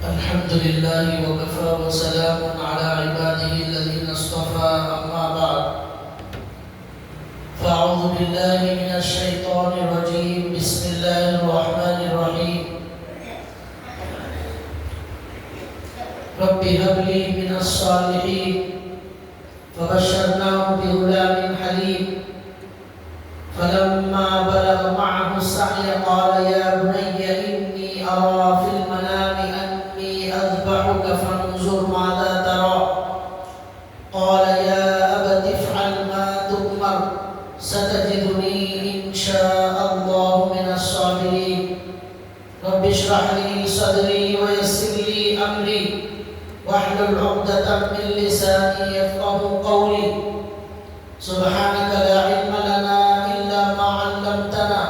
الحمد لله وكفى وسلام على عباده الذين اصطفى أما بعد فأعوذ بالله من الشيطان الرجيم بسم الله الرحمن الرحيم رب هب لي من الصالحين فبشرناه بغلام حليم فلما بلغ معه السعي قال يا بني إني أرى في المنام أني أذبحك فانظر ماذا ترى قال يا أبت افعل ما تؤمر ستجدني إن شاء الله من الصابرين رب اشرح لي صدري ويسر لي أمري واحلل عقدة من لساني يفقهوا قولي سبحانك لا علم لنا إلا ما علمتنا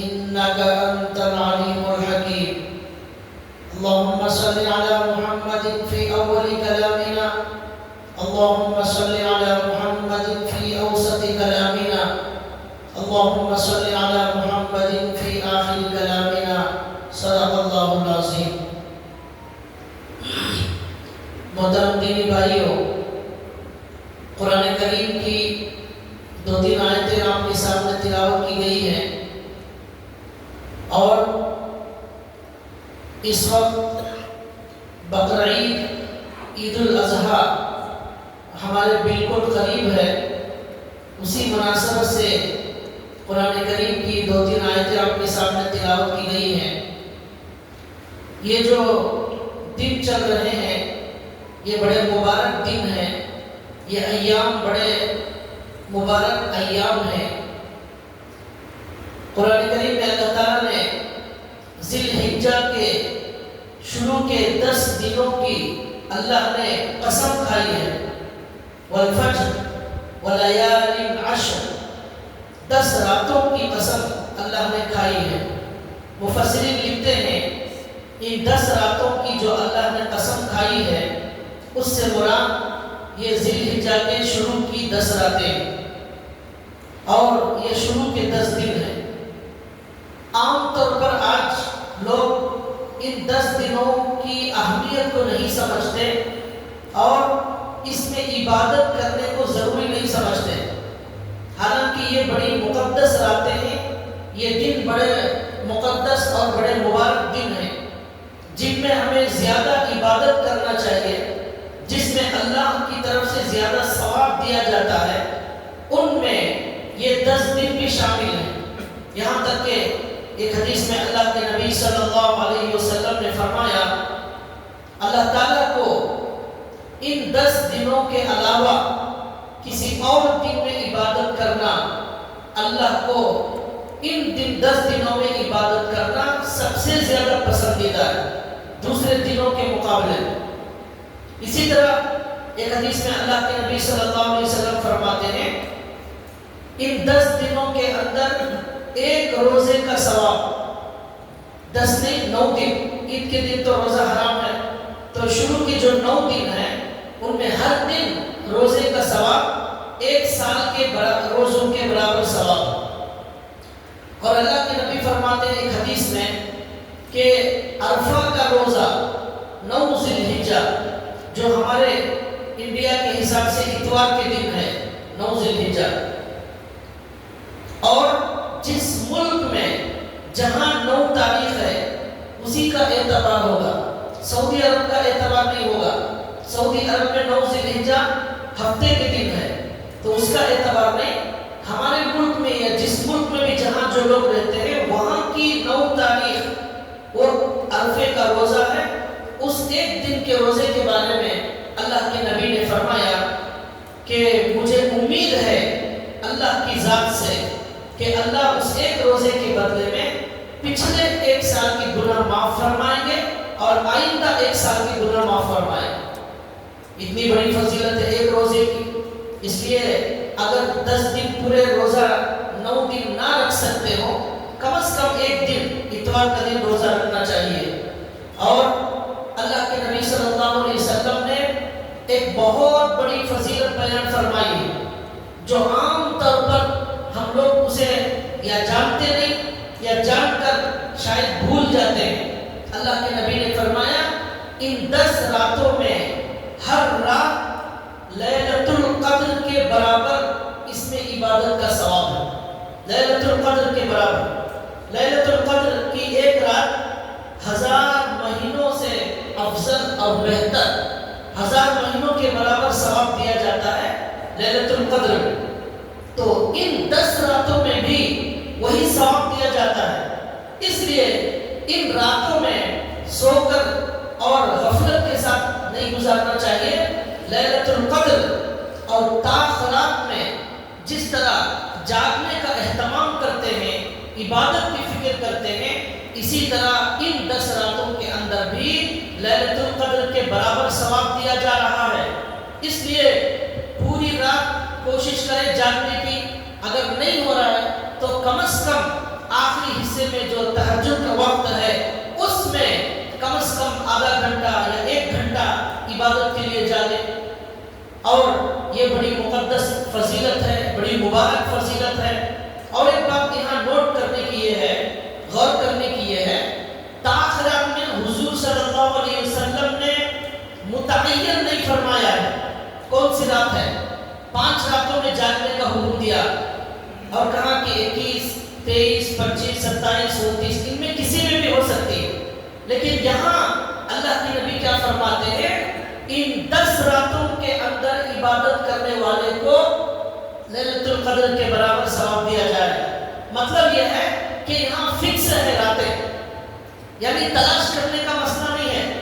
إنك أنت العليم الحكيم اللهم صل على محمد في أول كلامنا اللهم صل على محمد في أوسط كلامنا اللهم صل على محمد في آخر كلامنا صدق الله العظيم محترم دینی بھائیوں، قرآن کریم کی دو تین آیتیں آپ کے سامنے تلاوت کی گئی ہیں اور اس وقت بقرعید عید الاضحیٰ ہمارے بالکل قریب ہے۔ اسی مناسبت سے قرآن کریم کی دو تین آیتیں آپ کے سامنے تلاوت کی گئی ہیں۔ یہ جو دن چل رہے ہیں یہ بڑے مبارک دن ہیں، یہ ایام بڑے مبارک ایام ہیں۔ قرآن کریم میں اللہ تعالیٰ نے ذی الحجہ کے شروع کے 10 دنوں کی اللہ نے قسم کھائی ہے، والفجر ولیال عشر، 10 راتوں کی قسم اللہ نے کھائی ہے۔ مفسرین لکھتے ہیں ان 10 راتوں کی جو اللہ نے قسم کھائی ہے اس سے مراد یہ ذی الحجہ کے شروع کی 10 راتیں اور یہ شروع کے 10 دن ہیں۔ عام طور پر آج لوگ ان 10 دنوں کی اہمیت کو نہیں سمجھتے اور اس میں عبادت کرنے کو ضروری نہیں سمجھتے، حالانکہ یہ بڑی مقدس راتیں ہیں، یہ دن بڑے مقدس اور بڑے مبارک دن ہیں جن میں ہمیں زیادہ عبادت کرنا چاہیے، جس میں اللہ کی طرف سے زیادہ ثواب دیا جاتا ہے۔ ان میں یہ 10 دن بھی شامل ہیں، یہاں تک کہ ایک حدیث میں اللہ کے نبی صلی اللہ علیہ وسلم نے فرمایا اللہ تعالیٰ کو ان 10 دنوں کے علاوہ کسی اور دن میں عبادت کرنا، اللہ کو ان 10 دنوں میں عبادت کرنا سب سے زیادہ پسندیدہ ہے دوسرے دنوں کے مقابلے میں۔ اسی طرح ایک حدیث میں اللہ کے نبی صلی اللہ علیہ وسلم فرماتے ہیں ان 10 دنوں کے اندر ایک روزے کا ثواب، 10 نہیں 9 دن، عید کے دن تو روزہ حرام ہے، تو شروع کے جو 9 دن ہیں ان میں ہر دن روزے کا ثواب 1 سال کے روزوں کے برابر ثواب۔ اور اللہ کے نبی فرماتے ہیں ایک حدیث میں کہ عرفہ کا روزہ 9 ذی الحجہ جو ہمارے انڈیا کے حساب سے اتوار کے دن ہے 9 ذی الحجہ، اور جس ملک میں جہاں 9 تاریخ ہے اسی کا اعتبار ہوگا، سعودی عرب کا اعتبار نہیں ہوگا۔ سعودی عرب میں 9 ذی الحجہ ہفتے کے دن ہے تو اس کا اعتبار نہیں، ہمارے ملک میں یا جس ملک میں بھی جہاں جو لوگ رہتے ہیں وہاں کی 9 تاریخ وہ عرفے کا روزہ ہے۔ اس ایک دن کے روزے کے بارے میں اللہ کے نبی نے فرمایا کہ مجھے امید ہے اللہ کی ذات سے کہ اللہ اس ایک روزے کے بدلے میں پچھلے 1 سال کی گناہ معاف فرمائیں گے اور آئندہ 1 سال کی گناہ معاف فرمائیں گے۔ اتنی بڑی فضیلت ہے ایک روزے کی، اس لیے اگر 10 دن پورے روزہ 9 دن نہ رکھ سکتے ہو کم از کم ایک دن اتوار کا دن روزہ رکھنا چاہیے۔ اور اللہ کے نبی صلی اللہ علیہ وسلم نے ایک بہت بڑی فضیلت بیان فرمائی ہے جو عام طور پر ہم لوگ اسے یا جانتے نہیں یا جان کر شاید بھول جاتے ہیں۔ اللہ کے نبی نے فرمایا ان 10 راتوں میں ہر رات لیلۃ القدر کے برابر اس میں عبادت کا ثواب ہے. لیلۃ القدر کے برابر. لیلۃ القدر کی ایک رات 1000 مہینوں سے افضل اور بہتر، 1000 مہینوں کے برابر ثواب دیا جاتا ہے لیلۃ القدر میں. تو ان 10 راتوں میں بھی وہی ثواب دیا جاتا ہے. اس لیے ان راتوں میں سو کر اور غفلت کے ساتھ نہیں گزارنا چاہیے. لیلۃ القدر اور تاخرات میں جس طرح جاگنے کا اہتمام کرتے ہیں، عبادت کی فکر کرتے ہیں، اسی طرح ان 10 راتوں کے اندر بھی لیلۃ القدر کے برابر ثواب دیا جا رہا ہے. اس لیے پوری رات کوشش کریں جاگنے کی. اگر نہیں ہو رہا ہے تو کم از کم آخری حصے میں جو تہجد کا وقت ہے اس میں کم از کم آدھا گھنٹہ یا 1 گھنٹہ عبادت کے لیے جاگیں. اور یہ بڑی مقدس فضیلت ہے، بڑی مبارک فضیلت ہے. اور ایک بات یہاں نوٹ کرنے کی یہ ہے، غور کرنے کی یہ ہے، تاخرات میں حضور صلی اللہ علیہ وسلم نے متعین نہیں فرمایا ہے کون سی رات ہے. 5 راتوں میں جاگنے کا حکم دیا اور کہا کہ 21، 23، 25، 27، 29 ان میں کسی میں بھی ہو سکتی ہے. لیکن یہاں اللہ کے نبی کیا فرماتے ہیں، ان 10 راتوں کے اندر عبادت کرنے والے کو لیلۃ القدر کے برابر ثواب دیا جائے. مطلب یہ ہے کہ یہاں فکس ہے راتیں، یعنی تلاش کرنے کا مسئلہ نہیں ہے،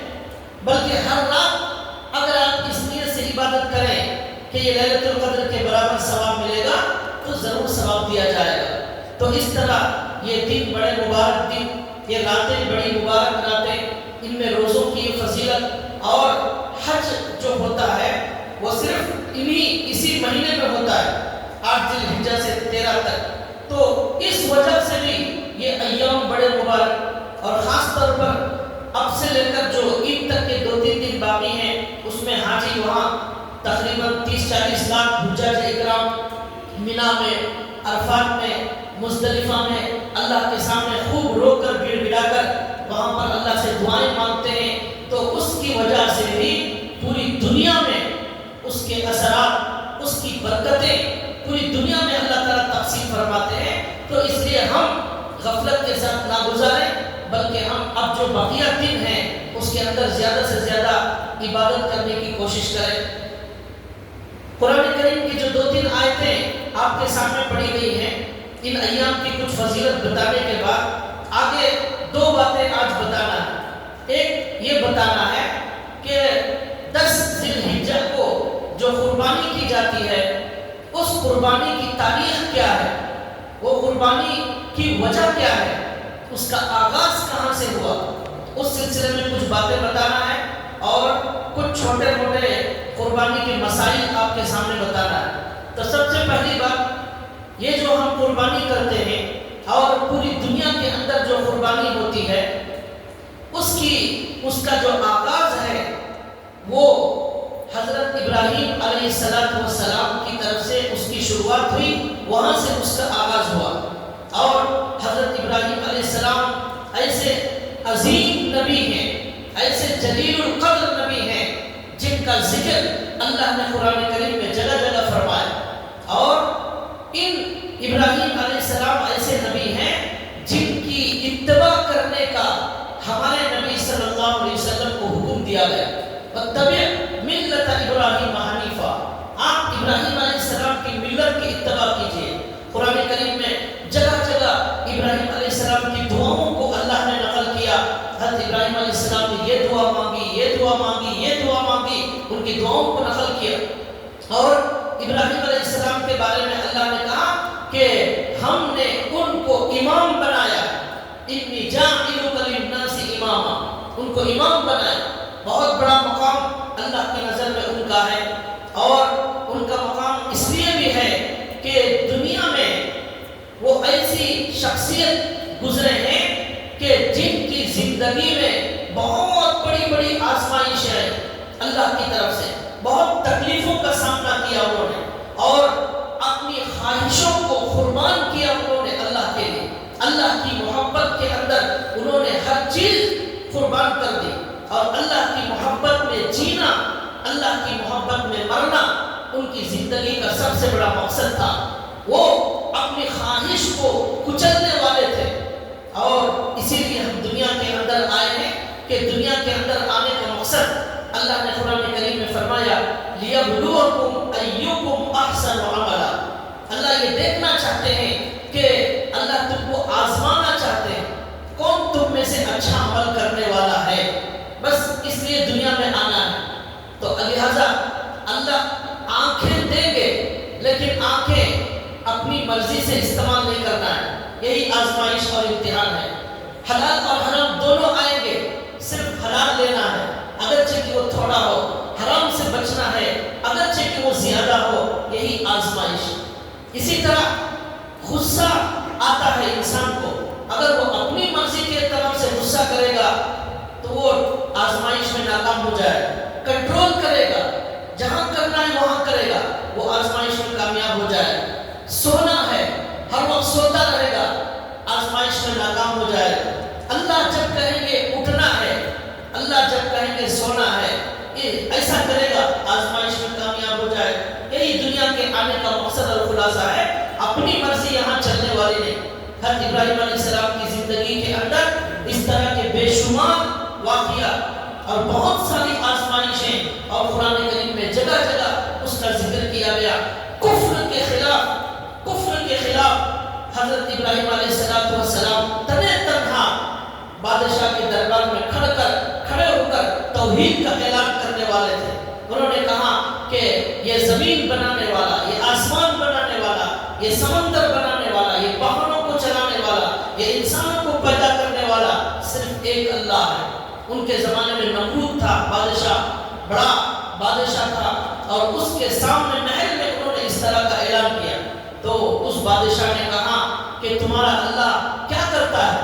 بلکہ ہر رات اگر آپ اس نیت سے عبادت کریں کہ یہ لیلۃ القدر کے برابر ثواب ملے گا تو ضرور ثواب دیا جائے گا. تو اس طرح یہ دن بڑے مبارک دن، یہ راتیں بڑی مبارک راتیں، ان میں روزوں کی فضیلت اور حج جو ہوتا ہے وہ صرف اسی مہینے میں ہوتا ہے، 8 ذی الحجہ سے 13 تک. تو اس وجہ سے بھی یہ ایام بڑے مبارک، اور خاص طور پر اب سے لے کر جو عید تک کے 2-3 دن باقی ہیں اس میں حاجی وہاں تقریباً 30-40 لاکھ حجاج اکرام مینا میں، عرفات میں، مزدلفہ میں اللہ کے سامنے خوب رو کر بھیڑ بڑا کر وہاں پر اللہ سے دعائیں مانگتے ہیں. تو اس کی وجہ سے بھی پوری دنیا میں اس کے اثرات، اس کی برکتیں پوری دنیا میں اللہ تعالیٰ تقسیم فرماتے ہیں. تو اس لیے ہم غفلت کے ساتھ نہ گزاریں، بلکہ ہم اب جو بقیہ دن ہیں اس کے اندر زیادہ سے زیادہ عبادت کرنے کی کوشش کریں. قرآن کریم کی جو 2-3 آیتیں آپ کے سامنے پڑھی گئی ہیں، ان ایام کی کچھ فضیلت بتانے کے بعد آگے 2 باتیں آج بتانا ہے. ایک یہ بتانا ہے کہ 10 ذی الحجہ کو جو قربانی کی جاتی ہے اس قربانی کی تاریخ کیا ہے، وہ قربانی کی وجہ کیا ہے، اس کا آغاز کہاں سے ہوا، اس سلسلے میں کچھ باتیں بتانا ہے اور کچھ چھوٹے موٹے قربانی کے مسائل آپ کے سامنے بتانا ہے. تو سب سے پہلی بات، یہ جو ہم قربانی کرتے ہیں اور پوری دنیا کے اندر جو قربانی ہوتی ہے اس کا جو آغاز ہے وہ حضرت ابراہیم علیہ السلام کی طرف سے اس کی شروعات ہوئی، وہاں سے اس کا آغاز ہوا. اور حضرت ابراہیم علیہ السلام ایسے عظیم نبی ہیں، ایسے جلیل القدر نبی ہیں جن کا ذکر اللہ نے قرآن کریم میں جگہ جگہ فرمایا. اور ان ابراہیم علیہ السلام ایسے نبی ہیں جن کی اتباع کرنے کا ہمارے نبی صلی اللہ علیہ وسلم کو حکم دیا گیا، وَاتَّبِعْ مِلَّةَ إِبْرَاهِيمَ حَنِيفًا. آپ ابراہیم علیہ السلام کی ملت کی اتباع کیجیے. قرآن کریم میں جگہ جگہ ابراہیم علیہ السلام کی دعاؤں کو اللہ نے نقل کیا. حضرت ابراہیم علیہ السلام نے یہ دعا مانگی، یہ دعا مانگی، یہ دعا مانگی، ان کی دعاؤں کو نقل کیا. اور ابراہیم علیہ السلام کے بارے میں اللہ نے کہا کہ ہم نے ان کو امام بنایا، انی جاعلک للناس اماما، ان کو امام بنایا. بہت بڑا مقام اللہ کی نظر میں ان کا ہے، اور ان کا مقام اس لیے بھی ہے کہ دنیا میں وہ ایسی شخصیت گزرے ہیں کہ جن کی زندگی میں بہت بڑی بڑی آزمائش ہے اللہ کی طرف سے، بہت تکلیفوں کا سامنا کیا انہوں نے، اور اپنی خواہشوں کو قربان کیا انہوں نے اللہ کے لیے. اللہ کی محبت کے اندر انہوں نے ہر چیز قربان کر دی. اور اللہ کی محبت میں جینا، اللہ کی محبت میں مرنا ان کی زندگی کا سب سے بڑا مقصد تھا۔ وہ اپنی خواہش کو کچلنے والے تھے، اور اسی لیے ہم دنیا کے اندر آئے ہیں کہ دنیا کے اندر آنے کا مقصد اللہ نے قرآن کریم میں فرمایا لِيَبْلُوَكُمْ أَيُّكُمْ أَحْسَنُ عَمَلًا۔ اللہ یہ دیکھنا چاہتے ہیں کہ اللہ تم کو آزمانا چاہتے ہیں کون تم میں سے اچھا عمل کرنے والا ہے، بس اس لیے دنیا میں آنا ہے۔ تو لہذا اللہ آنکھیں دیں گے لیکن آنکھیں اپنی مرضی سے استعمال نہیں کرنا ہے، یہی آزمائش اور امتحان ہے۔ حلال اور حرام دونوں آئیں گے، صرف حلال لینا ہے اگرچہ کہ وہ تھوڑا ہو، حرام سے بچنا ہے اگرچہ کہ وہ زیادہ ہو، یہی آزمائش۔ اسی طرح غصہ آتا ہے انسان کو، اگر وہ اپنی مرضی کے طرف سے غصہ کرے گا تو وہ آزمائش میں ناکام ہو جائے گا۔ کنٹرول کرے گا، جہاں کرنا ہے وہاں کرے گا، وہ آزمائش میں کامیاب ہو جائے گا۔ سونا ہے، ہر وقت سوتا رہے گا، آزمائش میں ناکام ہو جائے گا۔ اللہ جب کہیں گے اٹھنا ہے، اللہ جب کہیں گے سونا ہے، یہ ایسا کرے گا، آزمائش میں کامیاب ہو جائے گا۔ یہی دنیا کے آنے کا مقصد اور خلاصہ ہے، اپنی مرضی یہاں چلنے والی نہیں۔ حضرت ابراہیم علیہ السلام کی زندگی کے اندر اس طرح کے بے شمار واقعات اور بہت ساری آزمائشیں، اور قرآن کریم میں جگہ جگہ اس کا ذکر کیا گیا۔ کفر کے خلاف حضرت ابراہیم علیہ السلام تنہا تنہا بادشاہ کے دربار میں کھڑے ہو کر توحید کا اعلان کرنے والے تھے۔ انہوں نے کہا کہ یہ زمین بنانے والا، یہ آسمان بنانے والا، یہ سمندر بنانے والا، یہ پہاڑوں کو چلانے والا، یہ انسانوں کو پیدا کرنے والا صرف ایک اللہ ہے۔ ان کے زمانے میں نمرود تھا بادشاہ، بڑا بادشاہ تھا، اور اس کے سامنے محل میں انہوں نے اس طرح کا اعلان کیا تو اس بادشاہ نے کہا کہ تمہارا اللہ کیا کرتا ہے؟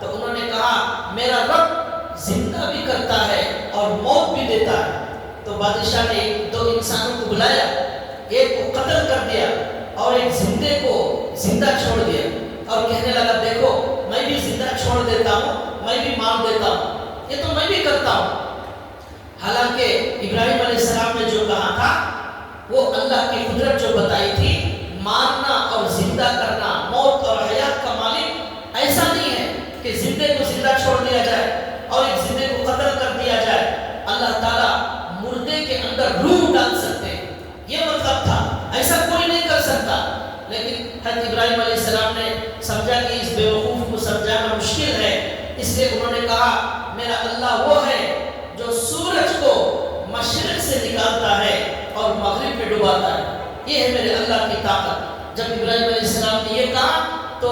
تو انہوں نے کہا میرا رب زندہ بھی کرتا ہے اور موت بھی دیتا ہے۔ تو بادشاہ نے دو انسانوں کو بلایا، ایک کو قتل کر دیا اور ایک زندے کو زندہ چھوڑ دیا، اور کہنے لگا دیکھو میں بھی زندہ چھوڑ دیتا ہوں، میں بھی مار دیتا ہوں، یہ تو میں بھی کرتا ہوں۔ حالانکہ ابراہیم علیہ السلام نے جو کہا تھا وہ اللہ کی قدرت جو بتائی تھی، مارنا اور زندہ کرنا، موت اور حیات کا مالک ایسا نہیں ہے کہ زندے کو زندہ چھوڑ دیا جائے اور ایک زندے کو قتل کر دیا جائے۔ اللہ تعالیٰ مردے کے اندر روح ڈال سکتے ہیں، یہ مطلب تھا، ایسا کوئی نہیں کر سکتا۔ لیکن حضرت ابراہیم علیہ السلام نے سمجھا کہ اس بے وقوف کو سمجھانا مشکل ہے، اس لیے انہوں نے کہا میرا اللہ وہ ہے جو سورج کو مشرق سے نکالتا ہے اور مغرب میں ڈباتا ہے، یہ ہے میرے اللہ کی طاقت۔ جب ابراہیم علیہ السلام نے یہ کہا تو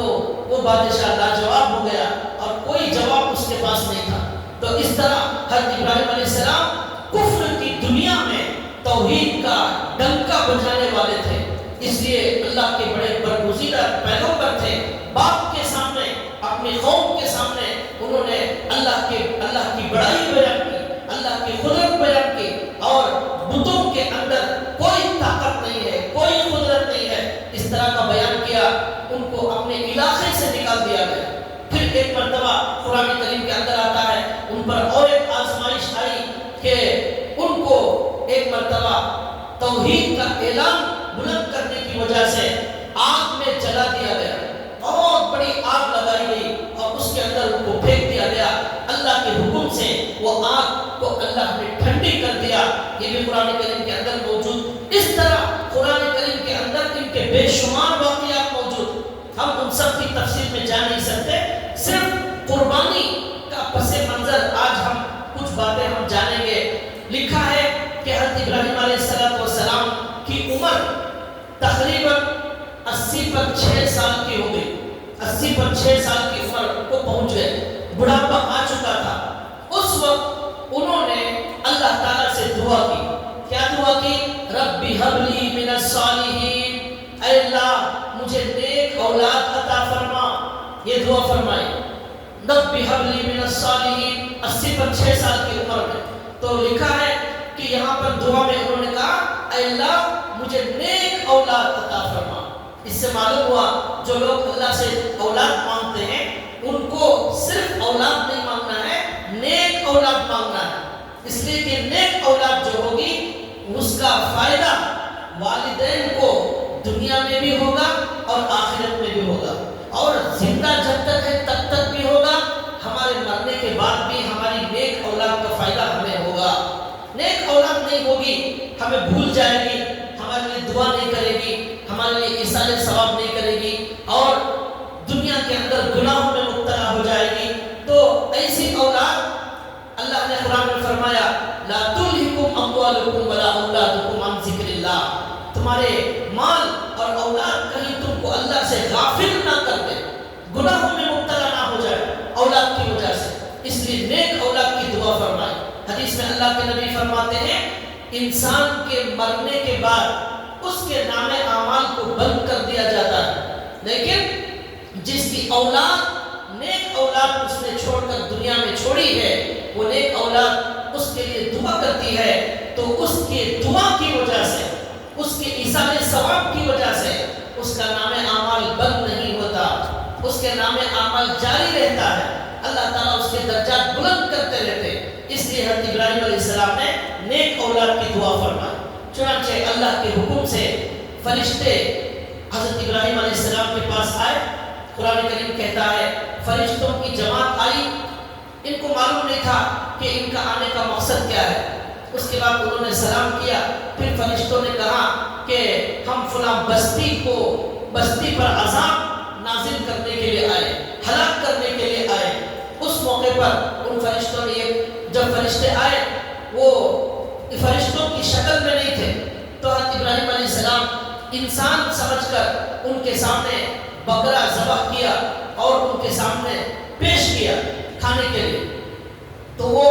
وہ بادشاہ لاجواب ہو گیا اور کوئی جواب اس کے پاس نہیں تھا۔ تو اس طرح حضرت ابراہیم علیہ السلام کفر کی دنیا میں توحید کا ڈنکا بجانے والے تھے، اس لیے اللہ کے بڑے برگزیدہ پیغمبر تھے۔ باپ کے سامنے، اپنی قوم کے سامنے انہوں نے اللہ کی بڑائی بیان کی، اللہ کی قدرت بیان کی، اور بتوں کے اندر کوئی طاقت نہیں ہے، کوئی قدرت نہیں ہے، اس طرح کا بیان کیا، ان کو اپنے علاقے سے نکال دیا گیا۔ پھر ایک مرتبہ قرآن کریم کے اندر آتا ہے ان پر اور ایک آزمائش آئی کہ ان کو ایک مرتبہ توحید کا اعلان بلند کرنے کی وجہ سے آگ میں جلا دیا گیا، بہت بڑی آگ لگائی گئی اور اس کے اندر ان کو پھینک دیا گیا۔ اللہ کے حکم سے وہ آگ کو اللہ نے ٹھنڈی کر دیا، یہ بھی قرآن کریم کے اندر موجود۔ اس طرح قرآن کریم کے اندر ان کے بے شمار واقعات موجود، ہم ان سب کی تفصیل میں جا نہیں سکتے، صرف قربانی کا پس منظر آج ہم کچھ باتیں ہم جانیں گے۔ لکھا ہے کہ حضرت ابراہیم علیہ السلام کی عمر تقریباً 80 پر 6 سال کی ہو گئی، 80 پر 6 سال کی عمر کو پہنچ گئے، بڑھاپا آ چکا تھا۔ اس وقت انہوں نے اللہ تعالیٰ سے دعا کی، کیا دعا کی؟ رب ہب لی من الصالحین، اے اللہ مجھے نیک اولاد عطا فرما، یہ دعا فرمائی۔ رب ہب لی من الصالحین، 80 پر 6 سال کی عمر میں۔ تو لکھا ہے کہ یہاں پر دعا میں انہوں نے کہا اے اللہ مجھے نیک اولاد عطا فرما۔ اس سے معلوم ہوا جو لوگ اللہ سے اولاد مانگتے ہیں ان کو صرف اولاد نہیں مانگنا ہے، نیک اولاد مانگنا ہے۔ اس لیے کہ نیک اولاد جو ہوگی اس کا فائدہ والدین کو دنیا میں بھی ہوگا اور آخرت میں بھی ہوگا، اور زندہ جب تک ہے تب تک بھی ہوگا، ہمارے مرنے کے بعد بھی ہماری نیک اولاد کا فائدہ ہمیں ہوگا۔ نیک اولاد نہیں ہوگی، ہمیں بھول جائے گی، ہمارے لیے دعا نہیں کرے گی، ہمارے لیے ایصال ثواب نہیں کرے گی، اور دنیا کے اندر گناہوں میں مبتلا ہو جائے گی۔ تو ایسی اولاد اللہ نے قرآن میں فرمایا لا تلہکم اموالکم ولا اولادکم عن ذکر اللہ، تمہارے مال اور اولاد کہیں تم کو اللہ سے غافل نہ کر دے، گناہوں میں مبتلا نہ ہو جائے اولاد کی وجہ سے، اس لیے نیک اولاد کی دعا فرمائے۔ حدیث میں اللہ کے نبی فرماتے ہیں انسان کے مرنے کے بعد اس کے نام اعمال کو بند کر دیا جاتا ہے، لیکن جس کی اولاد نیک اولاد اس نے چھوڑ کر دنیا میں چھوڑی ہے، وہ نیک اولاد اس کے لیے دعا کرتی ہے، تو اس کے دعا کی وجہ سے، اس کے ایصال ثواب کی وجہ سے اس کا نام اعمال بند نہیں ہوتا، اس کے نام اعمال جاری رہتا ہے، اللہ تعالیٰ اس کے درجات بلند کرتے رہتے۔ اس لیے حضرت ابراہیم علیہ السلام نے نیک اولاد کی دعا فرمائی۔ چنانچہ اللہ کے حکم سے فرشتے حضرت ابراہیم علیہ السلام کے پاس آئے۔ قرآن کریم کہتا ہے فرشتوں کی جماعت آئی، ان کو معلوم نہیں تھا کہ ان کا آنے کا مقصد کیا ہے۔ اس کے بعد انہوں نے سلام کیا، پھر فرشتوں نے کہا کہ ہم فلاں بستی پر عذاب نازل کرنے کے لیے آئے، ہلاک کرنے کے لیے آئے۔ اس موقع پر ان فرشتوں نے جب فرشتے آئے وہ فرشتوں کی شکل میں نہیں تھے، تو حضرت ابراہیم علیہ السلام انسان سمجھ کر ان کے سامنے بکرا ذبح کیا اور ان کے سامنے پیش کیا کھانے کے لیے۔ تو وہ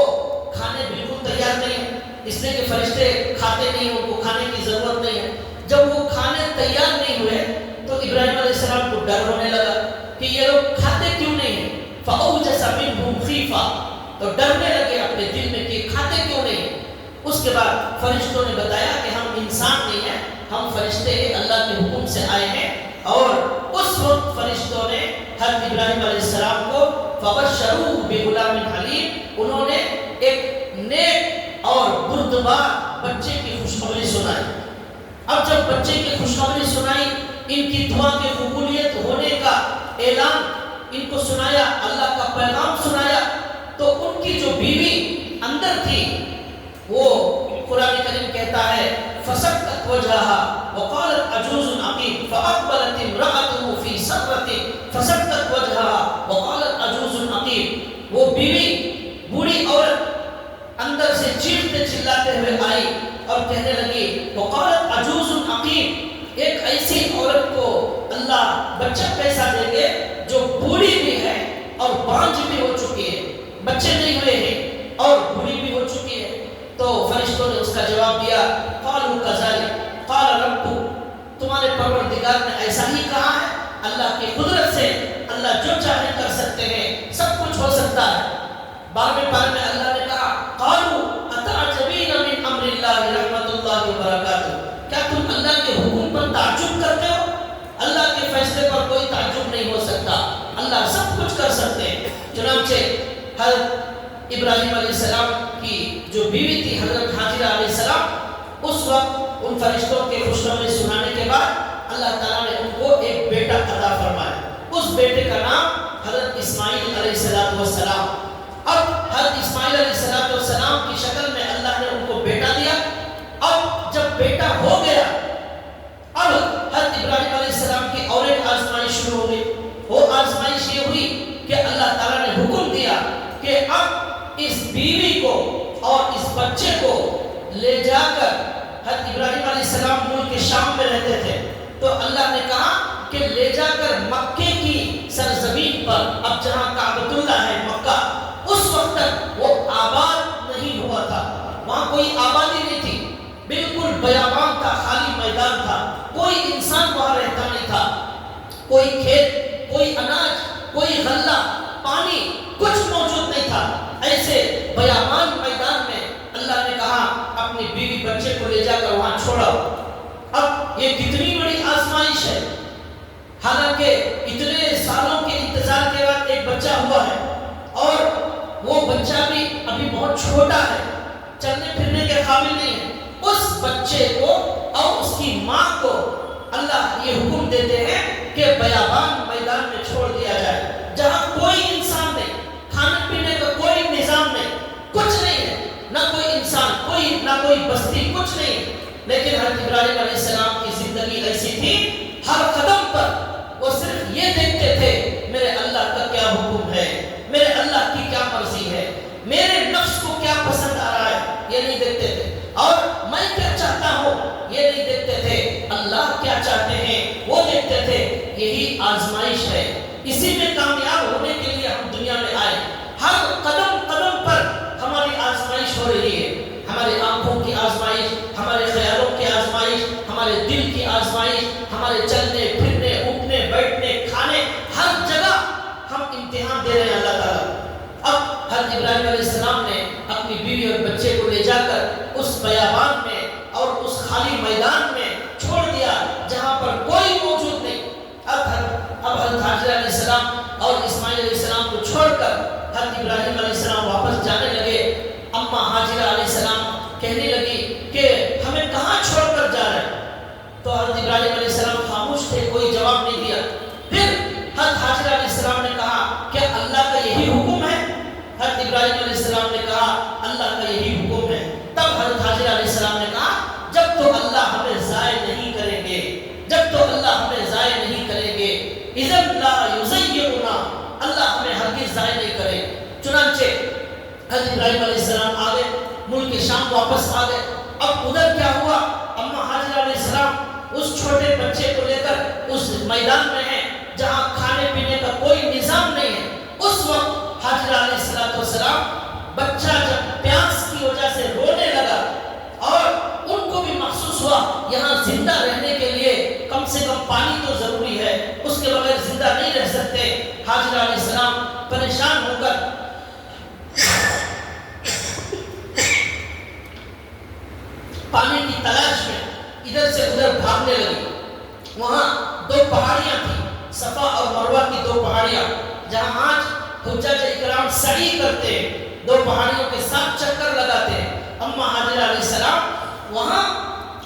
کھانے بالکل تیار نہیں ہے، اس لیے کہ فرشتے کھاتے نہیں ہیں، ان کو کھانے کی ضرورت نہیں ہے۔ جب وہ کھانے تیار نہیں ہوئے تو ابراہیم علیہ السلام کو ڈر ہونے لگا کہ یہ لوگ کھاتے کیوں نہیں ہیں۔ فَأَوْجَسَ مِنْهُمْ خِیفَةً، تو ڈرنے لگے اپنے دل میں کہ کھاتے کیوں نہیں۔ اس کے بعد فرشتوں نے بتایا کہ ہم انسان نہیں ہیں، ہم فرشتے ہیں، اللہ کے حکم سے آئے ہیں۔ اور اس وقت فرشتوں نے حضرت ابراہیم علیہ السلام کو فَبَشَّرُوهُ بِغُلَامٍ حَلِيمٍ، انہوں نے ایک نیک اور بردبار بچے کی خوشخبری سنائی۔ اب جب بچے کی خوشخبری سنائی، ان کی دعا کی قبولیت ہونے کا اعلان ان کو سنایا، اللہ کا پیغام سنایا، تو ان کی جو بیوی اندر تھی وہ قرآن کریم کہتا ہے فَسَكَّتْ وَجْهَهَا وَقَالَتْ عَجُوزٌ عَقِيمٌ فَأَقْبَلَتِ امْرَأَتُهُ فِي سَرَّةٍ فَسَكَّتْ وَجْهَهَا وَقَالَتْ عَجُوزٌ عَقِيمٌ، وہ بیوی بوڑھی عورت اندر سے چیختے چلاتے ہوئے آئی اور کہنے لگی وَقَالَتْ عَجُوزٌ عَقِيمٌ، ایک ایسی عورت کو اللہ بچہ کیسا دیں گے جو بوڑھی بھی ہے اور بانجھ بھی ہو چکی ہے، بچے نہیں ہوئے ہیں اور بوڑھی بھی ہو چکی ہے۔ تو فرشتوں نے اس کا جواب دیا قالوا كذلك قال ربك، تمہارے پروردگار نے ایسا ہی کہا ہے، اللہ کی قدرت سے اللہ جو چاہے کر سکتے ہیں، سب کچھ ہو سکتا ہے۔ 12ویں پارے میں اللہ نے کہا قالوا اتعجبین من امر اللہ رحمۃ اللہ وبرکاتہ، کیا تم اللہ کے حکم پر تعجب کرتے ہو؟ اللہ کے فیصلے پر کوئی تعجب نہیں ہو سکتا، اللہ سب کچھ کر سکتے ہیں۔ چنانچہ حضرت ابراہیم علیہ السلام کی جو بیوی تھی حضرت حاجرہ علیہ السلام، اس وقت ان فرشتوں کے خوشخبری سنانے کے بعد اللہ تعالیٰ نے ان کو ایک بیٹا عطا فرمایا۔ اس بیٹے کا نام حضرت اسماعیل علیہ السلام۔ اب حضرت اسماعیل علیہ السلام کی شکل میں اللہ نے ان کو بیٹا دیا۔ اب جب بیٹا ہو گیا، اب حضرت ابراہیم علیہ السلام کی اور ایک آزمائش شروع ہو گئی۔ وہ آزمائش یہ ہوئی کہ اللہ تعالیٰ نے حکم دیا کہ اب اس بیوی کو اور اس بچے کو لے جا کر، حضرت ابراہیم علیہ السلام ملک شام میں رہتے تھے، تو اللہ نے کہا کہ لے جا کر مکے کی سرزمین پر، اب جہاں کعبۃ اللہ ہے مکہ، اس وقت تک وہ آباد نہیں ہوا تھا، وہاں کوئی آبادی نہیں تھی، بالکل بیابان تھا، خالی میدان تھا، کوئی انسان وہاں رہتا نہیں تھا، کوئی کھیت، کوئی اناج، کوئی غلہ، پانی، کچھ موجود نہیں تھا۔ ایسے بیابان میدان میں اللہ نے کہا اپنی بیوی بچے کو لے جا کر وہاں چھوڑا۔ اب یہ کتنی بڑی آزمائش ہے، حالانکہ اتنے سالوں کے انتظار کے بعد ایک بچہ ہوا ہے، اور وہ بچہ بھی ابھی بہت چھوٹا ہے، چلنے پھرنے کے قابل نہیں ہے، اس بچے کو اور اس کی ماں کو اللہ یہ حکم دیتے ہیں کہ بیابان میدان میں چھوڑ دیا جائے، جہاں کوئی انسان نہیں، کھانے پینے کا کوئی نظام نہیں، کچھ نہیں ہے، نہ کوئی انسان، نہ کوئی بستی، کچھ نہیں ہے۔ لیکن حضرت ابراہیم علیہ السلام کی زندگی ایسی تھی، ہر قدم پر وہ صرف یہ دیکھتے تھے میرے اللہ کا کیا حکم ہے، میرے اللہ کی کیا مرضی ہے، میرے نفس کو کیا پسند آ رہا ہے، یہ نہیں دیکھتے تھے، اور میں کیا چاہتا ہوں یہ نہیں دیکھتے تھے، اللہ کیا چاہتے ہیں وہ دیکھتے تھے۔ یہی آزمائش ہے، اسی میں کامیاب ہونے کے لیے ہم دنیا میں آئے۔ ہر قدم قدم پر ہماری آزمائش ہو رہی ہے، ہماری آنکھوں کی آزمائش، ہمارے خیالوں کی آزمائش، ہمارے دل کی آزمائش، ہمارے چلنے پھرنے اٹھنے بیٹھنے کھانے، ہر جگہ ہم امتحان دے رہے ہیں اللہ تعالیٰ۔ اب حضرت ابراہیم علیہ السلام نے اپنی بیوی اور بچے کو لے جا کر اس بیابان میں اور اس خالی میدان میں چھوڑ دیا جہاں پر کوئی موجود نہیں۔ اب حضرت حاجرہ علیہ السلام اور اسماعیل علیہ السلام کو چھوڑ کر حضرت ابراہیم علیہ السلام واپس جانے لگے۔ اماں حاجرہ علیہ السلام کہنے لگی کہ ہمیں کہاں چھوڑ کر جا رہے ہیں؟ تو حضرت ابراہیم علیہ السلام خاموش تھے، کوئی جواب نہیں دیا۔ پھر حضرت حاجرہ علیہ السلام نے کہا کیا اللہ کا یہی حکم ہے؟ حضرت ابراہیم علیہ السلام نے کہا اللہ کا یہی حکم ہے۔ تب حضرت حاجرہ علیہ السلام نے کہا جب تو اللہ ہمیں ضائع نہیں کریں گے، جب تو اللہ ہمیں ضائع نہیں کریں گے، اذن لا یضیعنا، اللہ ہمیں ہرگز ضائع نہیں کرے۔ چنانچہ حضرت ابراہیم علیہ السلام آ گئے، ملک شام واپس آ گئے۔ اب ادھر کیا ہوا؟ اماں حاجرہ علیہ السلام اس چھوٹے بچے کو لے کر اس میدان میں ہیں جہاں کھانے پینے کا کوئی نظام نہیں ہے۔ اس وقت حاجرہ علیہ السلام بچہ جب پیاس کی وجہ سے رونے لگا اور ان کو بھی محسوس ہوا یہاں زندہ رہنے کے لیے کم سے کم پانی تو ضروری ہے، اس کے بغیر زندہ نہیں رہ سکتے۔ حاجرہ علیہ السلام پریشان ہو کر پانی کی تلاش میں ادھر سے ادھر بھاگنے لگی۔ وہاں دو پہاڑیاں تھیں، صفا اور مروہ کی دو پہاڑیاں، جہاں آج حجاج اکرام سعی کرتے ہیں، دو پہاڑیوں کے ساتھ چکر لگاتے ہیں۔ اماں حاجرہ علیہ السلام وہاں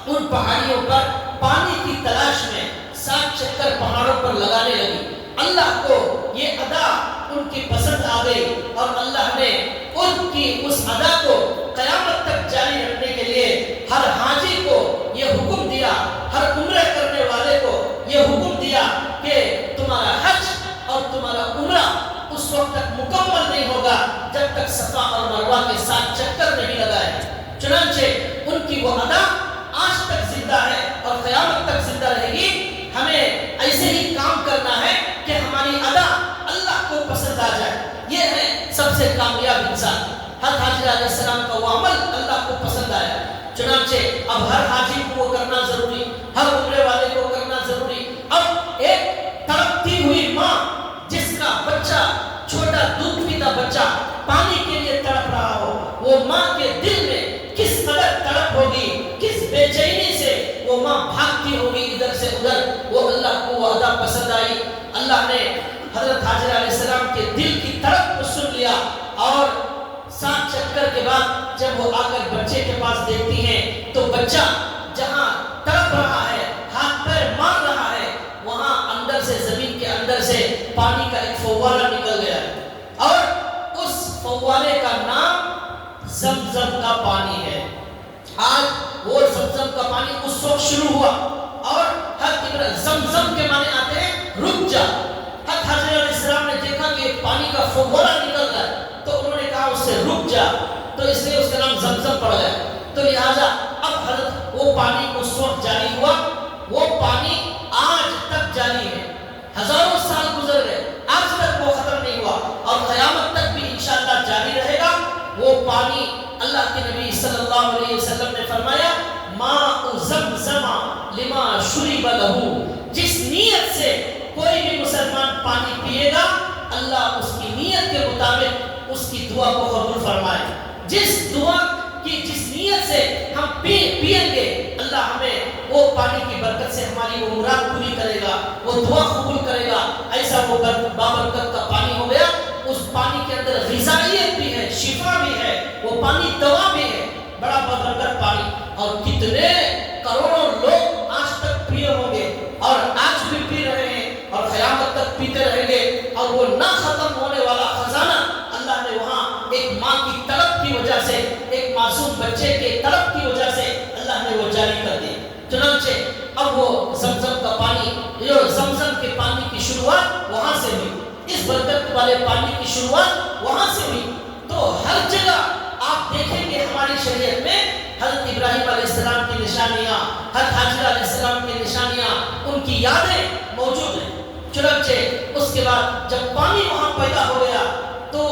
ان پہاڑیوں پر پانی کی تلاش میں 7 چکر پہاڑوں پر لگانے لگی۔ اللہ کو یہ ادا ان کی پسند آ گئی اور اللہ نے ان کی اس ادا کو قیامت تک جاری رکھنے کے لیے ہر حاجی کو یہ حکم دیا، ہر عمرہ کرنے والے کو یہ حکم دیا کہ تمہارا حج اور تمہارا عمرہ اس وقت تک مکمل نہیں ہوگا جب تک صفا اور مروہ کے ساتھ چکر نہیں لگائے۔ چنانچہ ان کی وہ ادا آج تک زندہ ہے اور قیامت تک زندہ رہے گی۔ ہمیں ایسے ہی کام کرنا ہے کہ ہماری ادا اللہ کو پسند آ جائے، یہ ہے سب سے کامیاب انسان۔ حضرت حاجرہ علیہ السلام کا وہ عمل اللہ کو پسند آیا، چنانچہ اب ہر حاجی کو وہ کرنا ضروری، ہر عمرے والے کو کرنا ضروری۔ اب ایک تڑپتی ہوئی ماں جس کا بچہ، چھوٹا دودھ پیتا بچہ پانی کے لیے تڑپ رہا ہو، وہ ماں کے دل میں کس قدر تڑپ ہوگی، کس بے چینی سے وہ ماں بھاگتی ہوگی ادھر سے ادھر۔ وہ اللہ کو وہ ادا پسند آئی۔ اللہ نے حضرت حاجرہ علیہ السلام کے دل کی تڑپ کو سن لیا اور 7 چکر کے بعد جب وہ آ کر بچے کے پاس دیکھتی ہیں تو بچہ جہاں تڑپ رہا ہے، ہاتھ پیر مار رہا ہے، وہاں اندر سے، زمین کے اندر سے پانی کا ایک فوارہ نکل گیا اور اس فوارے کا نام زمزم کا پانی ہے۔ آج وہ زمزم کا پانی اس وقت شروع ہوا اور زمزم کے معنی آتے ہیں رک جا۔ حضرت حاجرہ علیہ السلام نے دیکھا کہ پانی کا فوارہ نکل رہا ہے تو انہوں نے کہا اس سے رک جا، تو اس لیے اس کا نام زمزم پڑ گیا۔ تو لہٰذا اب حضرت وہ پانی اس وقت جاری ہوا، وہ پانی آج تک جاری ہے، ہزاروں سال گزر گئے، آج تک وہ ختم نہیں ہوا اور قیامت تک بھی انشاءاللہ جاری رہے گا۔ وہ پانی اللہ کے نبی صلی اللہ علیہ وسلم نے فرمایا ماء زمزم لما شرب لہ، جس نیت سے کوئی بھی مسلمان پانی پیے گا اللہ اس کی نیت کے مطابق اس کی دعا کو قبول فرمائے۔ جس دعا کی جس نیت سے ہم پیئیں گے اللہ ہمیں وہ پانی کی برکت سے ہماری وہ مراد پوری کرے گا، وہ دعا قبول کرے گا۔ ایسا وہ بابرکت کا پانی ہو گیا۔ اس پانی کے اندر غذائیت بھی ہے، شفا بھی ہے، وہ پانی دوا بھی ہے۔ وہ نہ ختم ہونے والا خزانہ اللہ نے وہاں ایک ماں کی طلب کی وجہ سے، ایک معصوم بچے کے طلب کی وجہ سے اللہ نے وہ جاری کر دی۔ چنانچہ اب وہ زمزم کا پانی، جو زمزم کے پانی کی شروعات وہاں سے ہوئی، اس برکت والے پانی کی شروعات وہاں سے ہوئی۔ تو ہر جگہ آپ دیکھیں گے ہماری شریعت میں حضرت ابراہیم علیہ السلام کی نشانیاں، حضرت حاجرہ علیہ السلام کی نشانیاں، ان کی یادیں موجود ہیں۔ چنانچہ اس کے بعد جب پانی وہاں پیدا ہو گیا تو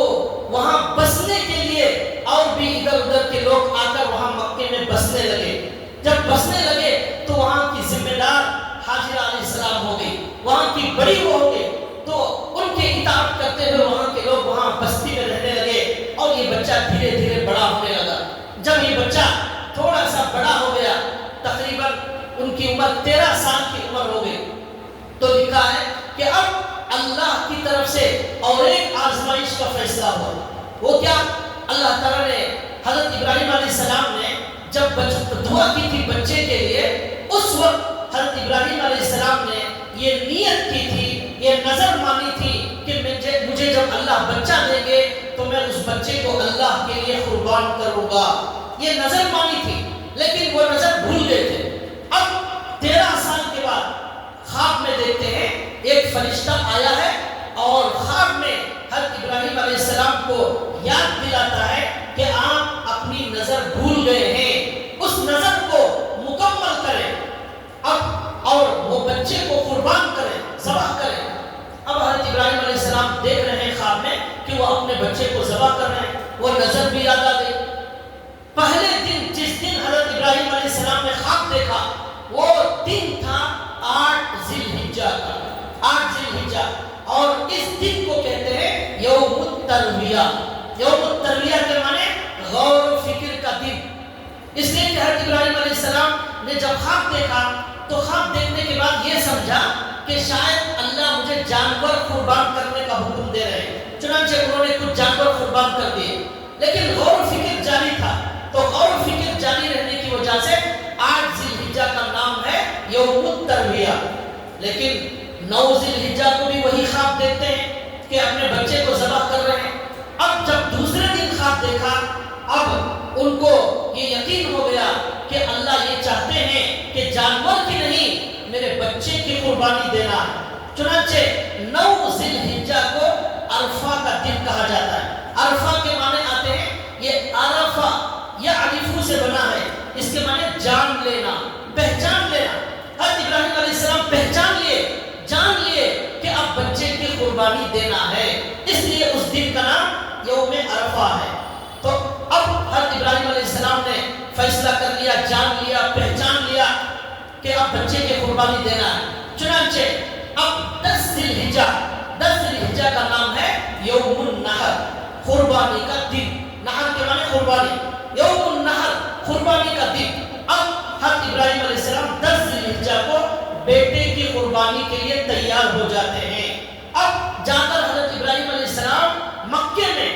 وہاں بسنے کے لیے اور بھی ادھر ادھر کے لوگ آ کر وہاں مکے میں بسنے لگے۔ جب بسنے لگے تو وہاں کی ذمہ دار حاجرہ علیہ السلام ہو گئی، وہاں کی بڑی وہ ہو گئی، تو ان کے اطاعت کرتے ہوئے وہاں کے لوگ وہاں بستی میں رہنے لگے اور یہ بچہ دھیرے دھیرے بڑا ہونے لگا۔ جب یہ بچہ تھوڑا سا بڑا ہو گیا، تقریباً ان کی عمر 13 سال کی عمر ہو گئی، تو لکھا ہے کہ اب اللہ کی طرف سے اور ایک آزمائش کا فیصلہ ہوا۔ وہ کیا؟ اللہ تعالیٰ نے حضرت ابراہیم علیہ السلام نے جب دعا کی تھی بچے کے لیے، اس وقت حضرت ابراہیم علیہ السلام نے یہ نیت کی تھی، یہ نظر مانی تھی کہ مجھے جب اللہ بچہ دیں گے تو میں اس بچے کو اللہ کے لیے قربان کروں گا، یہ نظر مانی تھی، لیکن وہ نظر بھول گئے تھے۔ اب 13 سال کے بعد خواب میں دیکھتے ہیں ایک فرشتہ آیا ہے اور خواب میں حضرت ابراہیم علیہ السلام کو یاد دلاتا ہے کہ آپ اپنی نظر بھول گئے ہیں، اس نظر کو مکمل کریں اب اور وہ بچے کو قربان کریں، ذبح کریں۔ اب حضرت ابراہیم علیہ السلام دیکھ رہے ہیں خواب میں کہ وہ اپنے بچے کو ذبح کر رہے ہیں، وہ نظر بھی یاد آ گئی۔ پہلے دن جس دن حضرت ابراہیم علیہ السلام نے خواب دیکھا وہ دن تھا 8 ذی الحجہ کا، 8 ذی الحجہ، اور اس دن کو کہتے ہیں یوم الترویہ۔ یوم الترویہ کے معنی غور و فکر کا دن، اس لیے کہ حضرت ابراہیم علیہ السلام نے جب خواب دیکھا تو خواب دیکھنے کے بعد یہ سمجھا کہ شاید اللہ مجھے جانور قربان کرنے کا حکم دے رہے ہیں، چنانچہ انہوں نے کچھ جانور قربان کر دیے، لیکن غور و فکر جاری تھا، تو غور و فکر جاری رہنے کی وجہ سے 8 ذی الحجہ کا نام ہے یوم الترویہ۔ لیکن 9 ذی الحجہ کو بھی وہی خواب دیکھتے ہیں کہ اپنے بچے کو ذبح کر رہے ہیں۔ اب جب دوسرے دن خواب دیکھا، اب ان کو یہ یقین ہو گیا کہ اللہ یہ چاہتے ہیں کہ جانور کی نہیں میرے بچے کی قربانی دینا ہے۔ چنانچہ 9 ذی الحجہ کو عرفہ کا دن کہا جاتا ہے۔ عرفہ کے معنی آتے ہیں، یہ عرفہ یہ الفو سے بنا ہے، اس کے معنی جان لینا، پہچان لینا۔ حضرت ابراہیم علیہ السلام پہچان لیے، جان لیے کہ اب بچے کی قربانی دینا ہے، اس لیے اس دن کا نام یوم عرفہ ہے۔ تو اب حضرت ابراہیم علیہ السلام نے فیصلہ کر لیا، جان لیا، پہچان لیا کہ اب بچے کی قربانی دینا ہے۔ چنانچہ اب 10 ذی الحجہ کا نام ہے یوم النحر، قربانی کا دن۔ نحر کے معنی قربانی، یوم النحر قربانی کا دن۔ اب حضرت ابراہیم علیہ السلام 10 ذی الحجہ کو بیٹے کی قربانی کے لیے تیار ہو جاتے ہیں۔ اب جا کر حضرت ابراہیم علیہ السلام مکے میں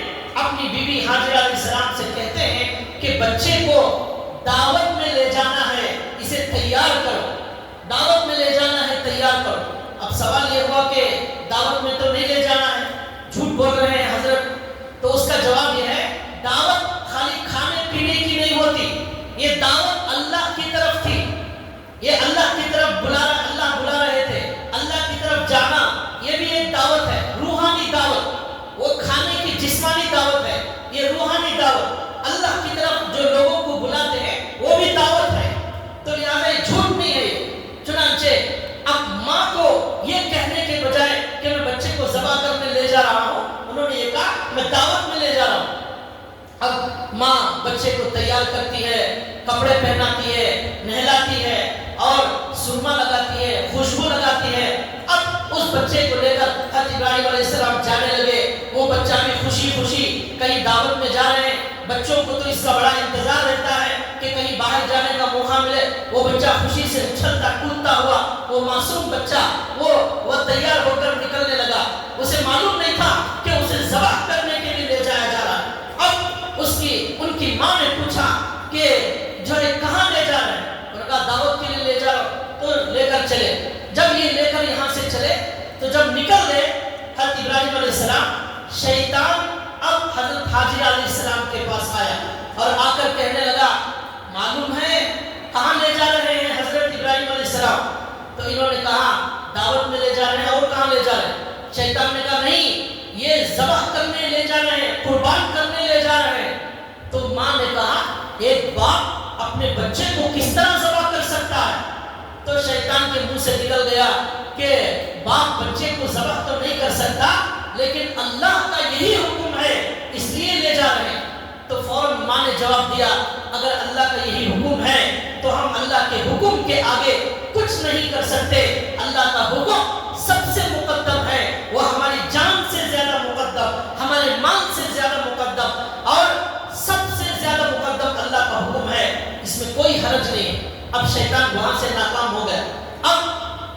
اپنی بیوی حاجرہ علیہ السلام سے کہتے ہیں کہ بچے کو دعوت میں لے جانا ہے، اسے تیار کرو، دعوت میں لے جانا ہے، تیار کرو۔ اب سوال یہ ہوا کہ دعوت میں تو نہیں لے جانا ہے، جھوٹ بول رہے ہیں حضرت، تو اس کا جواب یہ ہے دعوت خالی کھانے پینے کی نہیں ہوتی، یہ دعوت اللہ کی طرف تھی، یہ اللہ کی طرف اللہ بلا رہے تھے، اللہ کی طرف جانا یہ بھی ایک دعوت ہے، روحانی دعوت۔ وہ کھانے کی جسمانی دعوت ہے، یہ روحانی دعوت، اللہ کی طرف جو لوگوں کو بلاتے ہیں وہ بھی دعوت ہے، تو لہٰذا یہ جھوٹ نہیں ہے۔ چنانچہ اب ماں کو یہ کہنے کے بجائے کہ میں بچے کو ذبح کرنے لے جا رہا ہوں، انہوں نے یہ کہا میں دعوت میں لے جا رہا ہوں۔ اب ماں بچے کو تیار کرتی ہے، کپڑے پہناتی ہے، نہلاتی ہے اور سرما لگاتی ہے، خوشبو لگاتی ہے۔ اب اس بچے کو لے کر حضرت ابراہیم علیہ السلام جانے لگے۔ وہ بچہ بھی خوشی خوشی کہیں دعوت میں جا رہے ہیں، بچوں کو تو اس کا بڑا انتظار رہتا ہے کہ کہیں باہر جانے کا موقع ملے۔ وہ بچہ خوشی سے اچھلتا کودتا ہوا، وہ معصوم بچہ وہ تیار ہو کر نکلنے لگا۔ اسے معلوم نہیں تھا کہ اسے ذبح کرنے کے لیے لے جایا جا رہا ہے۔ اب ان کی ماں نے پوچھا کہ جو ہے کہاں لے جا رہے ہیں؟ انہوں نے کہا دعوت کے لیے لے جا رہا ہوں، تو لے کر چلے۔ جب یہ لے کر یہاں سے چلے تو جب نکل گئے حضرت ابراہیم علیہ السلام، شیطان اب حضرت حاجرہ علیہ السلام کے پاس آیا اور آ کر کہنے لگا معلوم ہے کہاں لے جا رہے ہیں حضرت ابراہیم علیہ السلام؟ تو انہوں نے کہا دعوت میں لے جا رہے ہیں، اور کہاں لے جا رہے ہیں؟ شیطان نے کہا نہیں، یہ ذبح کرنے لے جا رہے ہیں، قربان کرنے لے جا رہے ہیں۔ تو ماں نے کہا ایک باپ اپنے بچے کو کس طرح ذبح کر سکتا ہے؟ تو شیطان کے منہ سے نکل گیا کہ باپ بچے کو ذبح تو نہیں کر سکتا، لیکن اللہ کا یہی حکم ہے اس لیے لے جا رہے ہیں۔ تو فوراً ماں نے جواب دیا اگر اللہ کا یہی حکم ہے تو ہم اللہ کے حکم کے آگے کچھ نہیں کر سکتے۔ اللہ کا حکم سب سے مقدم ہے، وہ ہماری جان سے زیادہ مقدم، ہمارے مال سے زیادہ مقدم، اور سب سے زیادہ مقدم اللہ کا حکم ہے، اس میں کوئی حرج نہیں۔ اب شیطان وہاں سے ناکام ہو گیا۔ اب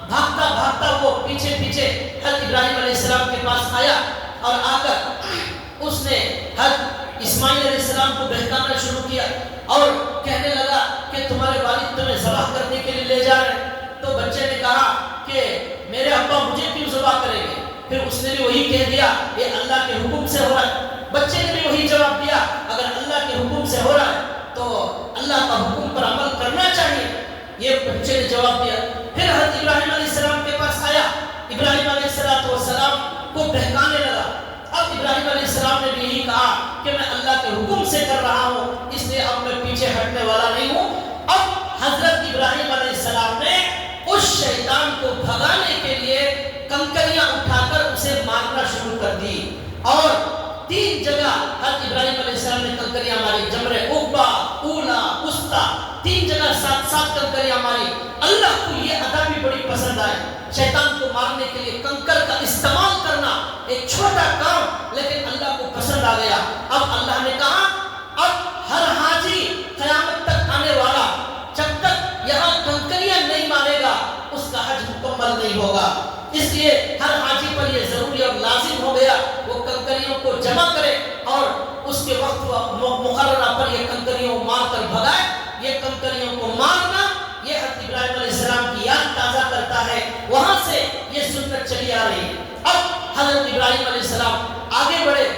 بھاگتا بھاگتا وہ پیچھے پیچھے حضرت ابراہیم علیہ السلام کے پاس آیا اور آ کر اس نے حضرت اسماعیل علیہ السلام کو بہکانا شروع کیا اور کہنے لگا کہ تمہارے والد تمہیں ذبح کرنے کے لیے لے جا رہے ہیں۔ تو بچے نے کہا کہ میرے ابا مجھے کیوں ذبح کریں گے؟ پھر اس نے بھی وہی کہہ دیا یہ اللہ کے حکم سے ہو رہا ہے۔ بچے نے بھی وہی جواب دیا اگر اللہ کے حکم سے ہو رہا ہے تو اللہ کا حکم پر عمل کرنا چاہیے، یہ بچے نے جواب دیا۔ پھر حضرت ابراہیم علیہ السلام کے پاس آیا، ابراہیم علیہ السلام کو بہکانے لگا۔ اب ابراہیم علیہ السلام نے بھی یہی کہا کہ میں اللہ کے حکم سے کر رہا ہوں، اس لیے اب میں پیچھے ہٹنے والا نہیں ہوں۔ اب حضرت ابراہیم علیہ السلام نے اس شیطان کو بھگانے کے لیے کنکریاں اٹھا کر اسے مارنا شروع کر دی، اور 3 جگہ حضرت ابراہیم علیہ السلام نے کنکریاں ماری، جمرے عقبہ، اولا، وسطیٰ، 3 جگہ 7 کنکریاں ماری۔ اللہ کو یہ ادا بھی بڑی پسند آئی، شیطان کو مارنے کے لیے کنکر کا استعمال کرنا ایک چھوٹا کام، لیکن اللہ کو پسند آ گیا۔ اب اللہ نے کہا اب ہر حاجی قیامت تک آنے والا جب تک یہاں کنکریاں نہیں مارے گا اس کا حج مکمل نہیں ہوگا، اس لیے ہر حاجی پر یہ ضروری اور لازم ہو گیا وہ کنکریوں کو جمع کرے اور اس کے وقت مقررہ پر یہ کنکریوں مار کر بھگائے۔ یہ کنکریوں کو مارنا یہ حضرت ابراہیم علیہ السلام کی یاد تازہ کرتا ہے، وہاں سے یہ سنت چلی آ رہی ہے۔ اب حضرت ابراہیم علیہ السلام آگے بڑھے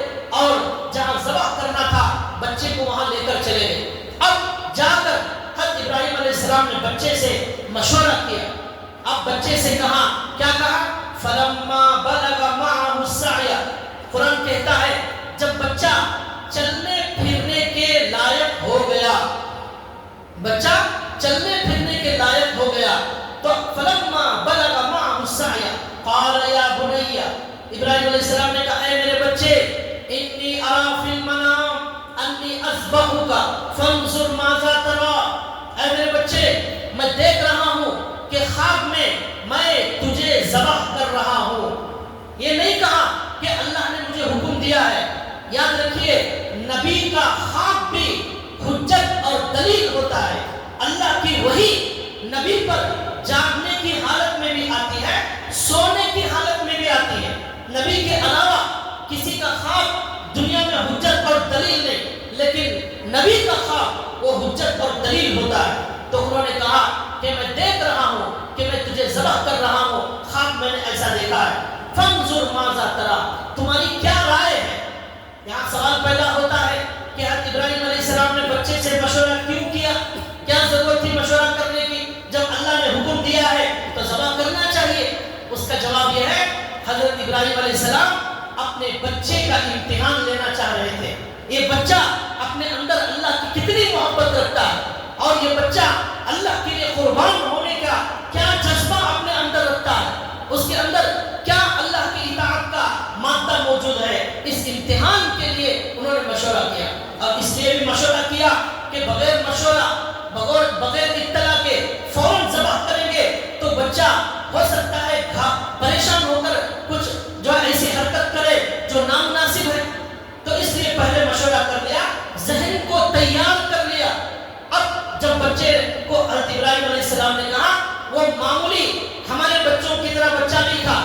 اور جہاں ذبح کرنا تھا بچے کو وہاں لے کر چلے گئے۔ اب جا کر حضرت ابراہیم علیہ السلام نے بچے سے مشورہ کیا۔ اب بچے سے کہا، کیا کہا؟ فلما بلغ معه السعي، قرآن کہتا ہے جب بچہ چلنے پھرنے کے لائق ہو گیا، بچہ چلنے پھرنے کے لائق ہو گیا تو فلما بلغ معه السعي قال يا بني، ابراہیم علیہ السلام نے کہا اے میرے بچے، انی ارى في المنام انی اذبحك فانظر ماذا ترى، اے میرے بچے میں دیکھ رہا ہوں کہ خواب میں تجھے ذبح کر رہا ہوں۔ یہ نہیں کہا کہ اللہ نے مجھے حکم دیا ہے۔ یاد رکھیے نبی کا خواب بھی حجت اور دلیل ہوتا ہے، اللہ کی وحی نبی پر جاگنے کی حالت میں بھی آتی ہے، سونے کی حالت میں بھی آتی ہے۔ نبی کے علاوہ کسی کا خواب دنیا میں حجت اور دلیل نہیں، لیکن نبی کا خواب وہ حجت اور دلیل ہوتا ہے۔ تو انہوں نے کہا کہ میں دیکھ رہا ہوں کہ میں تجھے ذبح کر رہا ہوں، خواب میں نے ایسا دیکھا ہے۔ فانظر ماذا ترى، تمہاری کیا رائے ہے؟ یہاں سوال پیدا ہوتا ہے کہ حضرت ابراہیم علیہ السلام نے بچے سے مشورہ کیوں کیا؟ کیا ضرورت تھی مشورہ کرنے کی؟ جب اللہ نے حکم دیا ہے تو ذبح کرنا چاہیے۔ اس کا جواب یہ ہے حضرت ابراہیم علیہ السلام اپنے بچے کا امتحان لینا چاہ رہے تھے۔ یہ بچہ اپنے اندر اللہ کی کتنی محبت رکھتا ہے، اور یہ بچہ اللہ کے لیے قربان ہونے کا کیا جذبہ اپنے اندر رکھتا ہے، اس کے اندر کیا اللہ کی اطاعت کا مادہ موجود ہے۔ اس امتحان کے لیے انہوں نے مشورہ کیا، اور اس لیے بھی مشورہ کیا کہ بغیر مشورہ، بغیر اطلاع کے فوراً ذبح کریں گے تو بچہ ہو سکتا ہے پریشان ہو کر کچھ جو ایسی حرکت کرے جو نامناسب ہے۔ تو اس لیے پہلے مشورہ کر لیا، ذہن کو تیار کر لیا۔ اب جب بچے کو حضرت ابراہیم علیہ السلام نے کہا، وہ معمولی ہمارے بچوں کی طرح بچہ نہیں تھا،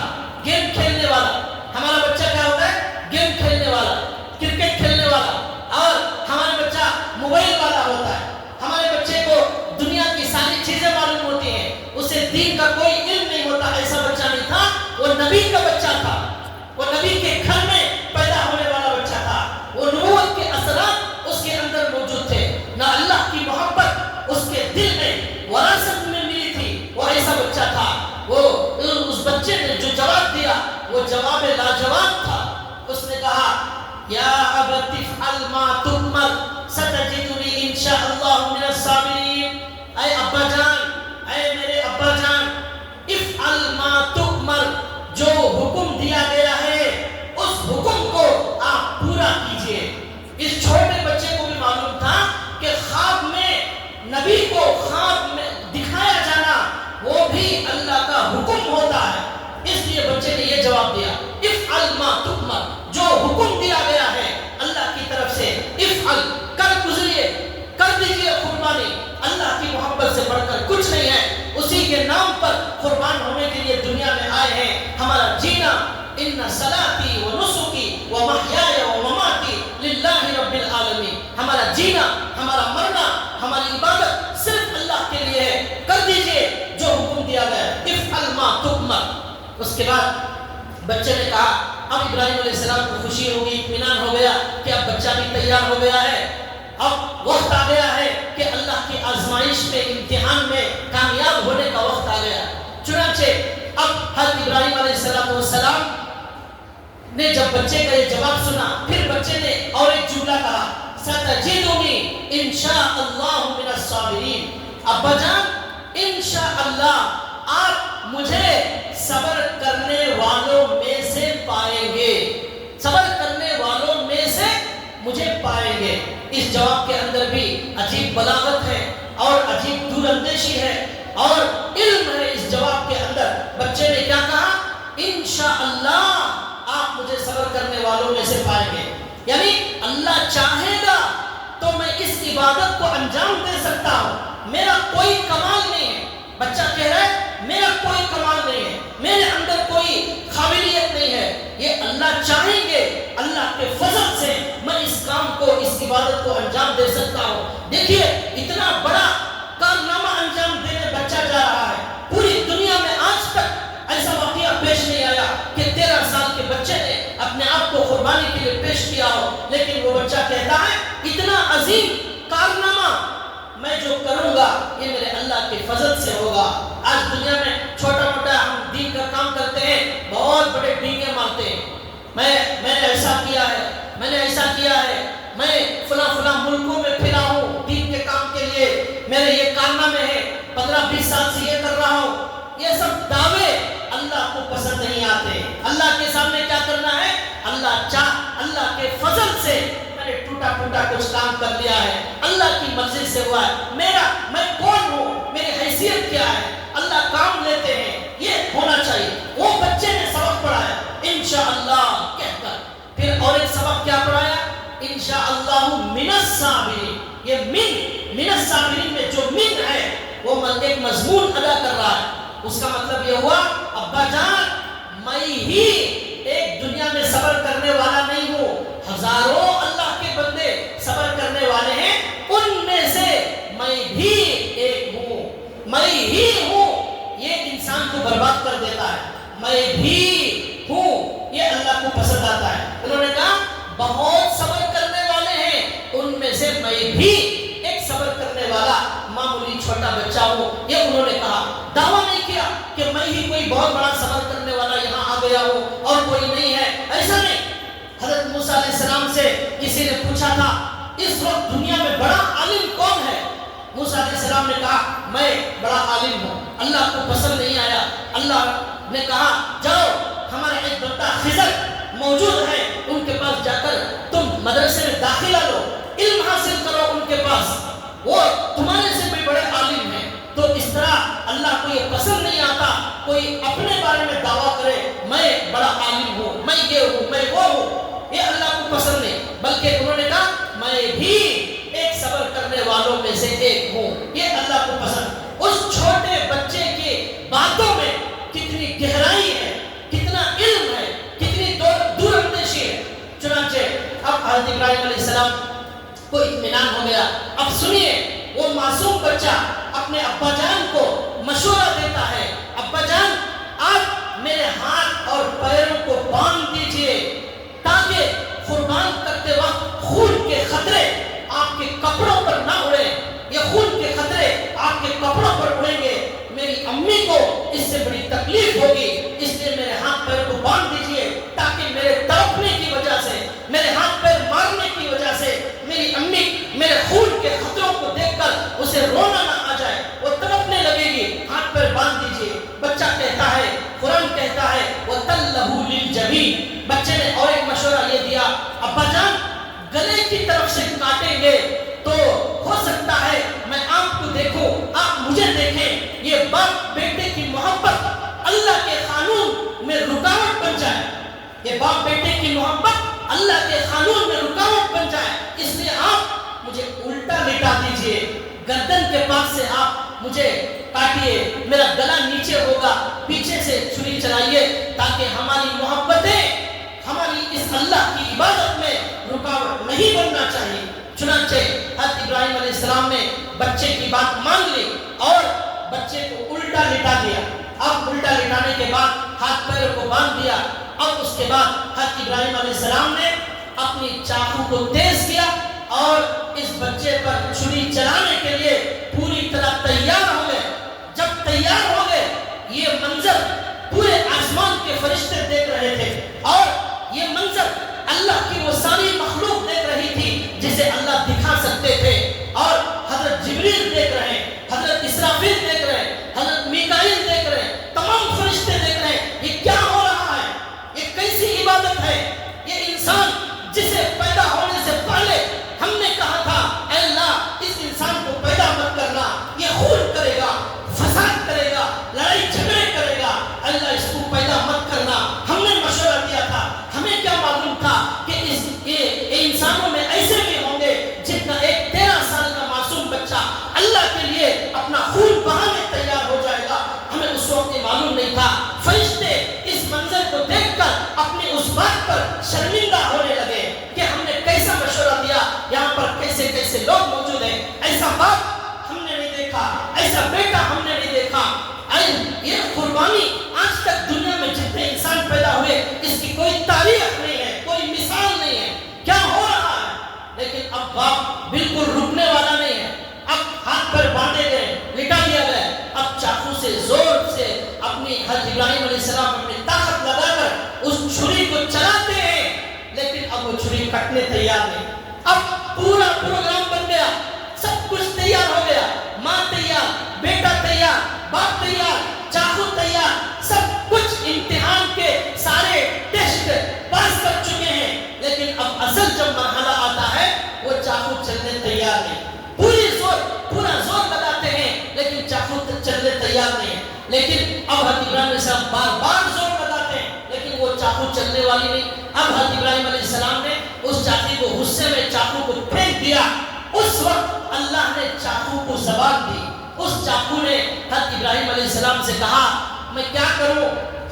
گیم کھیلنے والا۔ ہمارا بچہ کیا ہوتا ہے؟ گیم کھیلنے والا، کرکٹ کھیلنے والا، اور ہمارا بچہ موبائل والا ہوتا ہے۔ ہمارے بچے کو دنیا کی ساری چیزیں معلوم ہوتی ہیں، اسے دین کا کوئی علم نہیں ہوتا، ایسا بچہ نہیں تھا۔ وہ نبی کا بچہ تھا، وہ نبی کے گھر میں جواب لاجواب تھا. اس نے کہا یا ابت افعل ما تؤمر ستجدنی انشاء اللہ من الصابرین. اے ابا جان، اے میرے ابا جان، افعل ما تؤمر، جو حکم دیا گیا ہے اس حکم کو آپ پورا کیجئے. اس چھوٹے بچے کو بھی معلوم تھا کہ خواب میں نبی کو خواب میں دکھایا جانا وہ بھی اللہ کا حکم ہوتا ہے. اس لیے بچے نے یہ جواب دیا افعل ما تؤمر، جو حکم دیا گیا ہے اللہ کی طرف سے، افعل، کر گزریے، کر دیجئے قربانی. اللہ کی محبت سے بڑھ کر کچھ نہیں ہے. اسی کے نام پر قربان ہونے کے لیے دنیا میں آئے ہیں. ہمارا جینا ان صلاتی و نسکی و محیای و مماتی للہ رب العالمین، ہمارا جینا، ہمارا مرنا، ہماری عبادت صرف اللہ کے لیے ہے. کر دیجئے جو حکم دیا گیا ہے، افعل ما تؤمر. اس کے بعد بچے نے کہا، اب ابراہیم علیہ السلام کو خوشی ہوگی، اطمینان ہو گیا کہ اب بچہ بھی تیار ہو گیا ہے. اب وقت آ گیا ہے کہ اللہ کی آزمائش میں، امتحان میں کامیاب ہونے کا وقت آ گیا. چنانچہ اب حضرت ابراہیم علیہ السلام نے جب بچے کا یہ جواب سنا، پھر بچے نے اور ایک جملہ کہا ستجدنی انشاء اللہ من الصابرین. ابا جان، انشاءاللہ آپ مجھے صبر کرنے والوں میں سے پائیں گے، صبر کرنے والوں میں سے مجھے پائیں گے. اس جواب کے اندر بھی عجیب بلاغت ہے اور عجیب دور اندیشی ہے اور علم ہے اس جواب کے اندر. بچے نے کیا کہا؟ انشاءاللہ آپ مجھے صبر کرنے والوں میں سے پائیں گے. یعنی اللہ چاہے گا تو میں اس عبادت کو انجام دے سکتا ہوں. میرا کوئی کمال نہیں ہے. بچہ کہہ رہا ہے میرا کوئی کمال نہیں ہے، میرے اندر کوئی قابلیت نہیں ہے. یہ اللہ چاہیں گے، اللہ کے فضل سے میں اس کام کو، اس عبادت کو انجام دے سکتا ہوں. دیکھیے اتنا بڑا کارنامہ انجام دینے بچہ جا رہا ہے. پوری دنیا میں آج تک ایسا واقعہ پیش نہیں آیا کہ 13 سال کے بچے نے اپنے آپ کو قربانی کے لیے پیش کیا ہو. لیکن وہ بچہ کہتا ہے اتنا عظیم کارنامہ میں جو کروں گا یہ میرے اللہ کے فضل سے ہوگا. آج دنیا میں چھوٹا موٹا ہم دین کا کام کرتے ہیں، بہت بڑے ڈینگے مارتے ہیں. میں نے ایسا کیا ہے، میں نے ایسا کیا ہے، میں فلاں ملکوں میں پھرا ہوں دین کے کام کے لیے، میرے یہ کارنامے ہیں، 15-20 سال سے یہ کر رہا ہوں. یہ سب دعوے اللہ کو پسند نہیں آتے. اللہ کے سامنے کیا کرنا ہے؟ اللہ کے فضل سے میں نے ٹوٹا کچھ کام کر لیا ہے، اللہ کی مرضی سے ہوا ہے. میں کون ہوں، میری حیثیت کیا ہے، اللہ کام لیتے ہیں، یہ ہونا چاہیے. وہ بچے نے سبق پڑھایا انشاءاللہ کہہ کر. پھر اور ایک سبق کیا پڑھایا؟ انشاءاللہ من الصابرین. یہ من الصابرین میں جو من ہے وہ ایک مضمون ادا کر رہا ہے. اس کا مطلب یہ ہوا ابا جان میں ہی ایک دنیا میں صبر کرنے والا نہیں ہوں، ہزاروں اللہ کے بندے صبر کرنے والے ہیں، ان میں سے میں بھی ایک ہوں. میں ہی ہوں یہ انسان کو برباد کر دیتا ہے. میں بھی ہوں یہ اللہ کو پسند آتا ہے. انہوں نے کہا بہت صبر کرنے والے ہیں، ان میں سے میں بھی ایک صبر کرنے والا معمولی چھوٹا بچہ ہوں. یہ انہوں نے کہا. دعویٰ نہیں کیا کہ میں ہی کوئی بہت بڑا صبر کرنے والا یہاں آ گیا ہوں اور کوئی نہیں ہے، ایسا نہیں. حضرت موسیٰ علیہ السلام سے کسی نے پوچھا تھا اس وقت دنیا میں بڑا عالم کون ہے؟ موسیٰ علیہ السلام نے کہا میں بڑا عالم ہوں. اللہ کو پسند نہیں آیا. اللہ نے کہا جاؤ ہمارے ایک بندہ خضر موجود ہے، ان کے پاس جا کر تم مدرسے میں داخلہ لو، علم حاصل کرو ان کے پاس، وہ تمہارے سے بھی بڑے عالم ہیں. تو اس طرح اللہ کو یہ پسند نہیں آتا کوئی اپنے بارے میں دعویٰ کرے میں بڑا عالم ہوں، میں یہ ہوں، میں وہ ہوں. یہ اللہ کو پسند نہیں. بلکہ انہوں نے کہا میں بھی ایک صبر کرنے والوں میں سے ایک ہوں. یہ اللہ کو پسند. اس چھوٹے بچے کے باتوں میں کتنی گہرائی ہے، کتنا علم ہے، کتنی دور اندیشی ہے. چنانچہ اب حضرت ابراہیم علیہ السلام کو اطمینان ہو گیا. اب سنیے وہ معصوم بچہ اپنے ابا جان کو مشورہ دیتا ہے، ابا جان آپ میرے ہاتھ اور پیروں کو باندھ دیجئے تاکہ قربان کرتے وقت خون کے خطرے آپ کے کپڑوں پر نہ اڑے. یہ خون کے خطرے آپ کے کپڑوں پر اڑیں گے، میری امی کو اس سے بڑی تکلیف ہوگی، اس لیے میرے ہاتھ پیر کو باندھ دیجئے باپ بیٹے کی محبت اللہ کے قانون میں رکاوٹ بن جائے، اس لیے آپ مجھے الٹا لٹا دیجئے، گردن کے پاس سے آپ مجھے کاٹیے، میرا گلا نیچے ہوگا، پیچھے سے چھری چلائیے، تاکہ ہماری محبتیں ہماری اس اللہ کی عبادت میں رکاوٹ نہیں بننا چاہیے۔ چنانچہ حضرت ابراہیم علیہ السلام نے بچے کی بات مان لی اور بچے کو الٹا لٹا دیا۔ اب الٹا لٹانے کے بعد ہاتھ پیروں کو باندھ دیا، اور اس کے بعد حضرت ابراہیم علیہ السلام نے اپنی چاقو کو تیز کیا اور اس بچے پر چھری چلانے کے لیے پوری طرح تیار ہو گئے۔ جب تیار ہو گئے، یہ منظر پورے آسمان کے فرشتے دیکھ رہے تھے، اور یہ منظر اللہ کی وہ ساری مخلوق دیکھ رہی تھی جسے اللہ دکھا سکتے تھے، اور حضرت جبریل دیکھ رہے ہیں، حضرت اسرافیل دیکھ رہے ہیں، حضرت میکائیل دیکھ رہے ہیں، تمام فرشتے دیکھ رہے ہیں۔ یہ کیا ہو رہا ہے؟ یہ کیسی عبادت ہے؟ یہ انسان جسے پیدا ہونے سے پہلے ہم نے کہا تھا اے اللہ اس انسان کو پیدا مت کرنا، یہ خون کرے گا، فساد کرے گا، لڑائی جھگڑے کرے گا، اللہ اس کو پیدا مت کرنا، ہم نے مشورہ دیا تھا۔ ہمیں کیا معلوم تھا کہ یہ انسانوں میں ایسے بھی ہوں گے جن کا ایک 13 سال کا معصوم بچہ اللہ کے لیے اپنا خون بہانے تیار ہو جائے گا؟ ہمیں اس وقت معلوم نہیں تھا۔ فرشتے اس منظر کو دیکھ کر اپنی اس بات پر شرمندہ ہونے لگے کہ ہم نے کیسا مشورہ دیا، یہاں پر کیسے کیسے لوگ موجود ہیں، ایسا باپ ہم نے نہیں دیکھا، ایسا بیٹا ہم نے نہیں دیکھا۔ یہ قربانی آج تک دنیا میں جتنے انسان پیدا ہوئے اس کی کوئی تاریخ نہیں ہے، کوئی مثال نہیں ہے، کیا ہو رہا ہے؟ لیکن اب باپ بالکل رکنے والا نہیں ہے۔ اب ہاتھ پر باندھے گئے، لٹا دیا گیا، اب چاقو سے زور سے اپنی حضرت ابراہیم علیہ السلام اپنی طاقت لگا کر اس چھری کو چلاتے ہیں، لیکن اب وہ چھری کٹنے تیار نہیں۔ اب پورا پروگرام بن گیا، سب کچھ تیار ہو گیا، ماں تیار، بیٹا تیار، باپ تیار، چاقو تیار، سب کچھ امتحان کے سارے ٹیسٹ پاس کر چکے ہیں، لیکن اب اصل جب مرحلہ آتا ہے وہ چاقو چلنے تیار نہیں۔ پورا زور لگاتے ہیں لیکن چاقو چلنے تیار نہیں ہے۔ لیکن اب حضرت ابراہیم علیہ السلام بار بار زور لگاتے ہیں لیکن وہ چاقو چلنے والی نہیں۔ اب حضرت ابراہیم علیہ السلام نے اس چاقو کو غصے میں چاقو کو پھینک دیا۔ اس وقت اللہ نے چاقو کو زبان دی۔ اس چاقو نے حضرت ابراہیم علیہ السلام سے کہا میں کیا کروں؟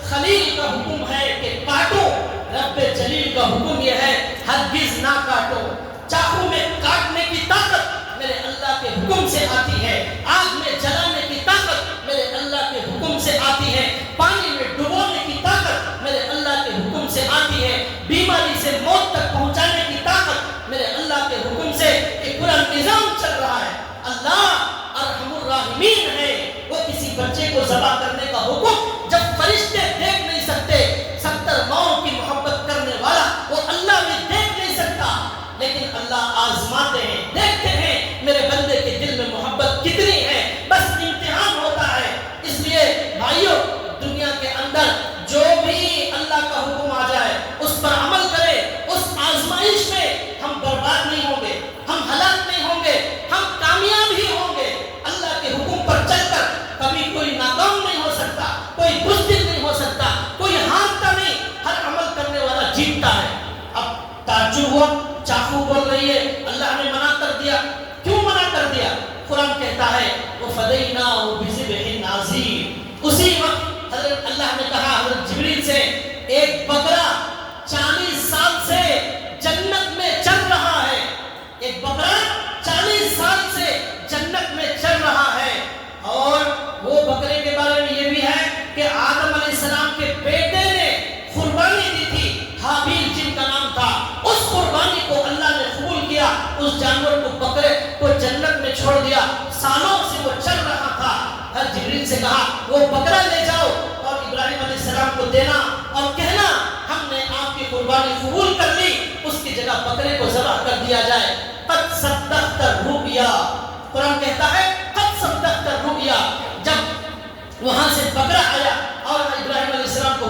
خلیل کا حکم ہے کہ کاٹو، رب جلیل کا حکم یہ ہے ہرگز نہ کاٹو۔ چاقو میں کاٹنے کی طاقت میرے اللہ کے حکم سے آتی ہے، آگ میں جلانے کی طاقت میرے اللہ کے حکم سے آتی ہے، پانی میں ڈبونے کی طاقت میرے اللہ کے حکم سے آتی ہے، بیماری سے موت تک پہنچانے کی طاقت میرے اللہ کے حکم سے۔ ایک پورا نظام چل رہا ہے۔ اللہ ارحم الراحمین ہے، وہ کسی بچے کو ذبح کرنے کا حکم جب فرشتے دیکھ نہیں سکتے، 70 ماؤں کی محبت کرنے والا وہ اللہ بھی دیکھ نہیں سکتا، لیکن اللہ آزماتے ہیں، دیکھتے ہیں میرے بندے کے دل میں محبت کتنی ہے، بس امتحان ہوتا ہے۔ اس لیے بھائیوں دنیا کے اندر جو بھی اللہ کا حکم آ جائے اس پر عمل کرے، اس آزمائش میں ہم برباد نہیں ہوں گے، ہم ہلاک نہیں ہوں گے، ہم کامیاب ہی ہوں گے۔ اللہ کے حکم پر چل کر کبھی کوئی ناکام نہیں ہو سکتا، کوئی بزدل نہیں ہو سکتا، کوئی ہارتا نہیں، ہر عمل کرنے والا جیتتا ہے۔ اب تعجب ہوا، چاقو بول رہی ہے اللہ نے منع کر دیا، کیوں منع کر دیا؟ قرآن کہتا ہے وَفَدَيْنَاهُ بِذِبْحٍ عَظِيمٍ۔ اسی وقت حضرت اللہ نے کہا حضرت جبریل سے ایک بکرا 40 سال سے جنت میں چل رہا ہے، ایک بکرا 40 سال سے جنت میں چل رہا ہے، اور وہ بکرے کے بارے میں یہ بھی ہے کہ آدم علیہ السلام کے بیٹے نے قربانی دی تھی، حابیل جن کا نام تھا، اس قربانی کو اللہ نے قبول کیا، اس جانور کو بکرے کو جنت میں چھوڑ دیا، سالوں سے وہ چل رہا تھا۔ حضرت جبریل سے کہا وہ بکرا لے جاؤ اور ابراہیم علیہ السلام کو دینا اور کہنا ہم نے آپ کی قربانی قبول کر لی، اس کی جگہ بکرے کو ذبح کر دیا جائے۔ قد صدقت الرؤیا، قرآن کہتا ہے قد صدقت الرؤیا۔ جب وہاں سے بکرا آیا اور ابراہیم علیہ السلام کو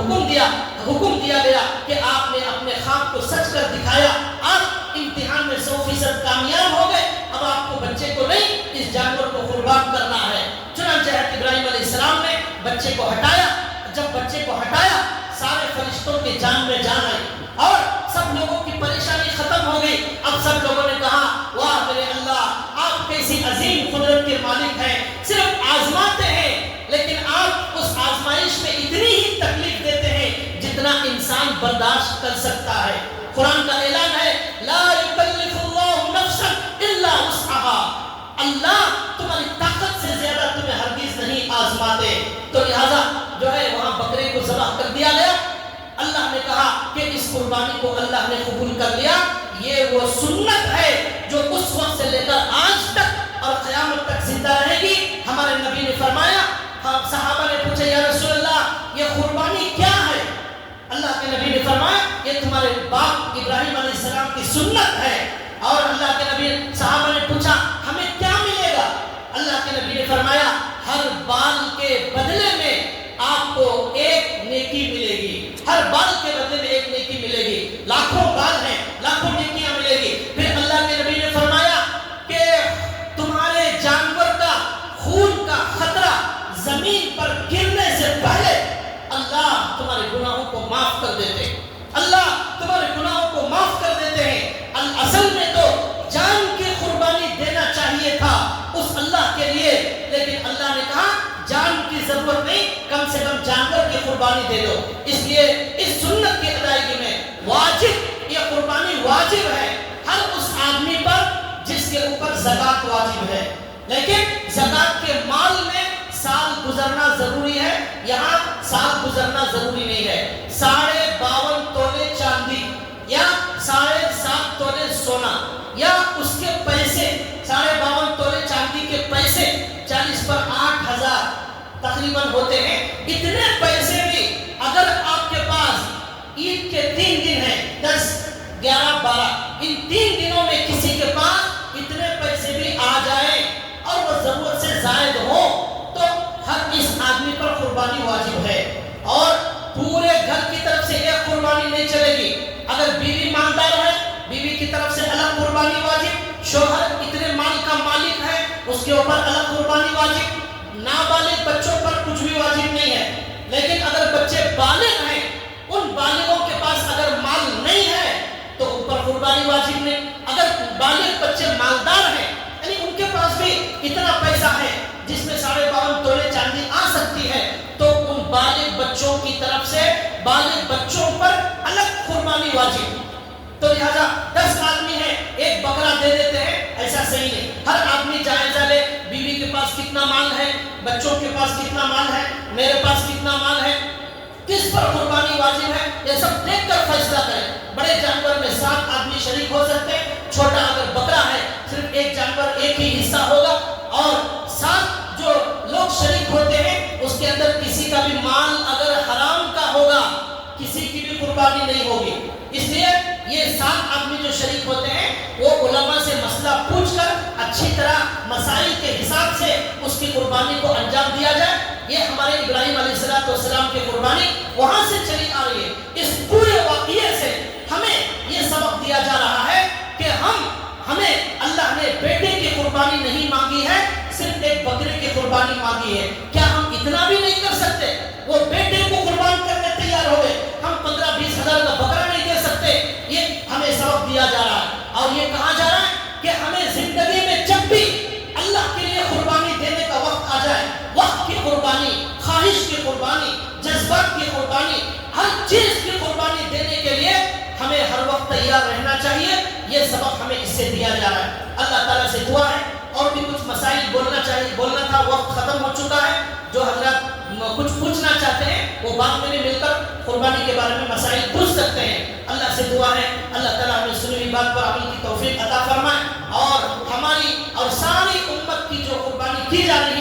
حکم دیا گیا کہ آپ نے اپنے خواب کو سچ کر دکھایا، آپ امتحان میں 100% کامیاب ہو گئے، اب آپ کو بچے کو نہیں اس جانور کو قربان کرنا ہے۔ چنانچہ ابراہیم علیہ السلام نے بچے کو ہٹایا، جب بچے کو ہٹایا سارے فرشتوں کی جان میں جان آئی اور سب لوگوں کی پریشانی ختم ہو گئی. اب سب لوگوں نے کہا واہ میرے اللہ آپ کیسی عظیم قدرت کے مالک ہیں, صرف آزماتے ہیں لیکن آپ اس آزمائش میں اتنی ہی تکلیف دیتے ہیں جتنا انسان برداشت کر سکتا ہے. قرآن کا اعلان ہے لا یکلف اللہ نفسا الا وسعها, اللہ تمہاری طاقت سے زیادہ تمہیں ہرگز نہیں آزماتے. تو لہذا جو ہے وہاں بکرے کو ذبح کر دیا گیا. اللہ نے کہا کہ اس قربانی کو اللہ نے قبول کر لیا. یہ وہ سنت ہے جو اس وقت سے لے کر آج تک اور قیامت تک زندہ رہے گی. ہمارے نبی نے فرمایا, صحابہ نے پوچھا یا رسول اللہ یہ قربانی کیا ہے؟ اللہ کے نبی نے فرمایا یہ تمہارے باپ ابراہیم علیہ السلام کی سنت ہے. اور اللہ کے نبی صحابہ نے پوچھا ہمیں کیا ملے گا؟ اللہ کے نبی نے فرمایا ہر بال کے بدلے میں آپ کو ایک نیکی ملے گی. ہر بال کے بدلے میں ایک نیکی ملے گی. لاکھوں بال ہیں, لاکھوں نیکیاں ملے گی. پھر اللہ کے نبی نے فرمایا کہ تمہارے جانور کا خون کا خطرہ زمین پر گرنے سے پہلے اللہ تمہارے گناہوں کو معاف کر دیتے ہیں. اللہ تمہارے گناہوں کو معاف کر دیتے ہیں. اصل میں تو جان کی قربانی دینا چاہیے تھا اس اللہ کے لیے, لیکن اللہ نے کہا جان کی ضرورت نہیں, کم سے کم جانور کی قربانی دے دو. اس لیے اس سنت کی ادائیگی میں واجب, یہ قربانی واجب ہے ہر اس آدمی پر جس کے اوپر زکات واجب ہے. لیکن زکات کے مال میں سال گزرنا ضروری ہے. یہاں سال گزرنا ضروری نہیں ہے. 52.5 تولے چاندی یا 7.5 تولے سونا یا اس کے پیسے, 52.5 تولے چاندی کے پیسے 40 پر 8,000 تقریباً ہوتے ہیں. اتنے پیسے بھی اگر آپ کے پاس عید کے 3 دن ہیں 10, 11, 12, ان 3 دنوں میں کسی کے پاس اتنے پیسے بھی آ جائیں اور وہ ضرورت سے زائد ہو تو ہر اس آدمی پر قربانی واجب ہے. اور پورے گھر کی طرف سے ایک قربانی نہیں چلے گی. اگر بیوی مالدار ہے بیوی کی طرف سے الگ قربانی واجب, شوہر اتنے مال کا مالک ہے اس کے اوپر الگ قربانی واجب, نابالغ بچوں پر کچھ بھی واجب نہیں ہے. لیکن اگر بچے بالغ ہیں ان بالغوں کے پاس اگر مال نہیں ہے تو ان پر قربانی واجب نہیں. اگر بالغ بچے مالدار ہیں یعنی ان کے پاس بھی اتنا پیسہ ہے جس میں 52.5 تولے چاندی آ سکتی ہے تو ان بالغ بچوں کی طرف سے بالغ بچوں پر الگ قربانی واجب. تو لہذا 10 آدمی ہیں ایک بکرا دے دیتے ہیں, ایسا صحیح نہیں. ہر آدمی جائزہ لے بیوی کے پاس کتنا مال ہے, بچوں کے پاس کتنا مال ہے, میرے پاس کتنا مال ہے, کس پر قربانی واجب ہے, یہ سب دیکھ کر فیصلہ کریں. بڑے جانور میں 7 آدمی شریک ہو سکتے ہیں, چھوٹا اگر بکرا ہے صرف ایک جانور ایک ہی حصہ ہوگا, اور 7 جو لوگ شریک ہوتے ہیں اس کے اندر کسی کا بھی مال اگر حرام کا ہوگا کسی کی بھی قربانی نہیں ہوگی. اس لیے یہ 7 آدمی جو شریک ہوتے ہیں وہ علماء سے مسئلہ پوچھ کر اچھی طرح مسائل کے حساب سے اس کی قربانی کو انجام دیا جائے. یہ ہمارے ابراہیم علیہ السلام کی قربانی وہاں سے چلی آ رہی ہے. اس پورے واقعے سے ہمیں یہ سبق دیا جا رہا ہے کہ ہمیں اللہ نے بیٹے کی قربانی نہیں مانگی ہے, صرف ایک بکرے کی قربانی مانگی ہے. کیا ہم اتنا بھی نہیں کر سکتے؟ وہ بیٹے کو قربان کرنے تیار ہو گئے, ہم 15-20 ہزار کا بکرا نہیں دے سکتے. یہ ہمیں سبق دیا جا رہا ہے اور یہ کہا جا رہا ہے کہ ہمیں زندگی میں جب بھی اللہ کے لیے قربانی دینے کا وقت آ جائے, وقت کی قربانی, خواہش کی قربانی, جذبات کی قربانی, ہر چیز کی قربانی دینے کے لیے ہمیں ہر وقت تیار رہنا چاہیے. یہ سبق ہمیں اس سے دیا جا رہا ہے. اللہ تعالیٰ سے دعا ہے اور بھی کچھ مسائل بولنا تھا, وقت ختم ہو چکا ہے. جو حضرات کچھ پوچھنا چاہتے ہیں وہ بعد میں بھی مل کر قربانی کے بارے میں مسائل پوچھ سکتے ہیں. اللہ سے دعا ہے اللہ تعالیٰ ہمیں سنی ہوئی بات پر عمل کی توفیق عطا فرمائے اور ہماری اور ساری امت کی جو قربانی کی جا رہی ہے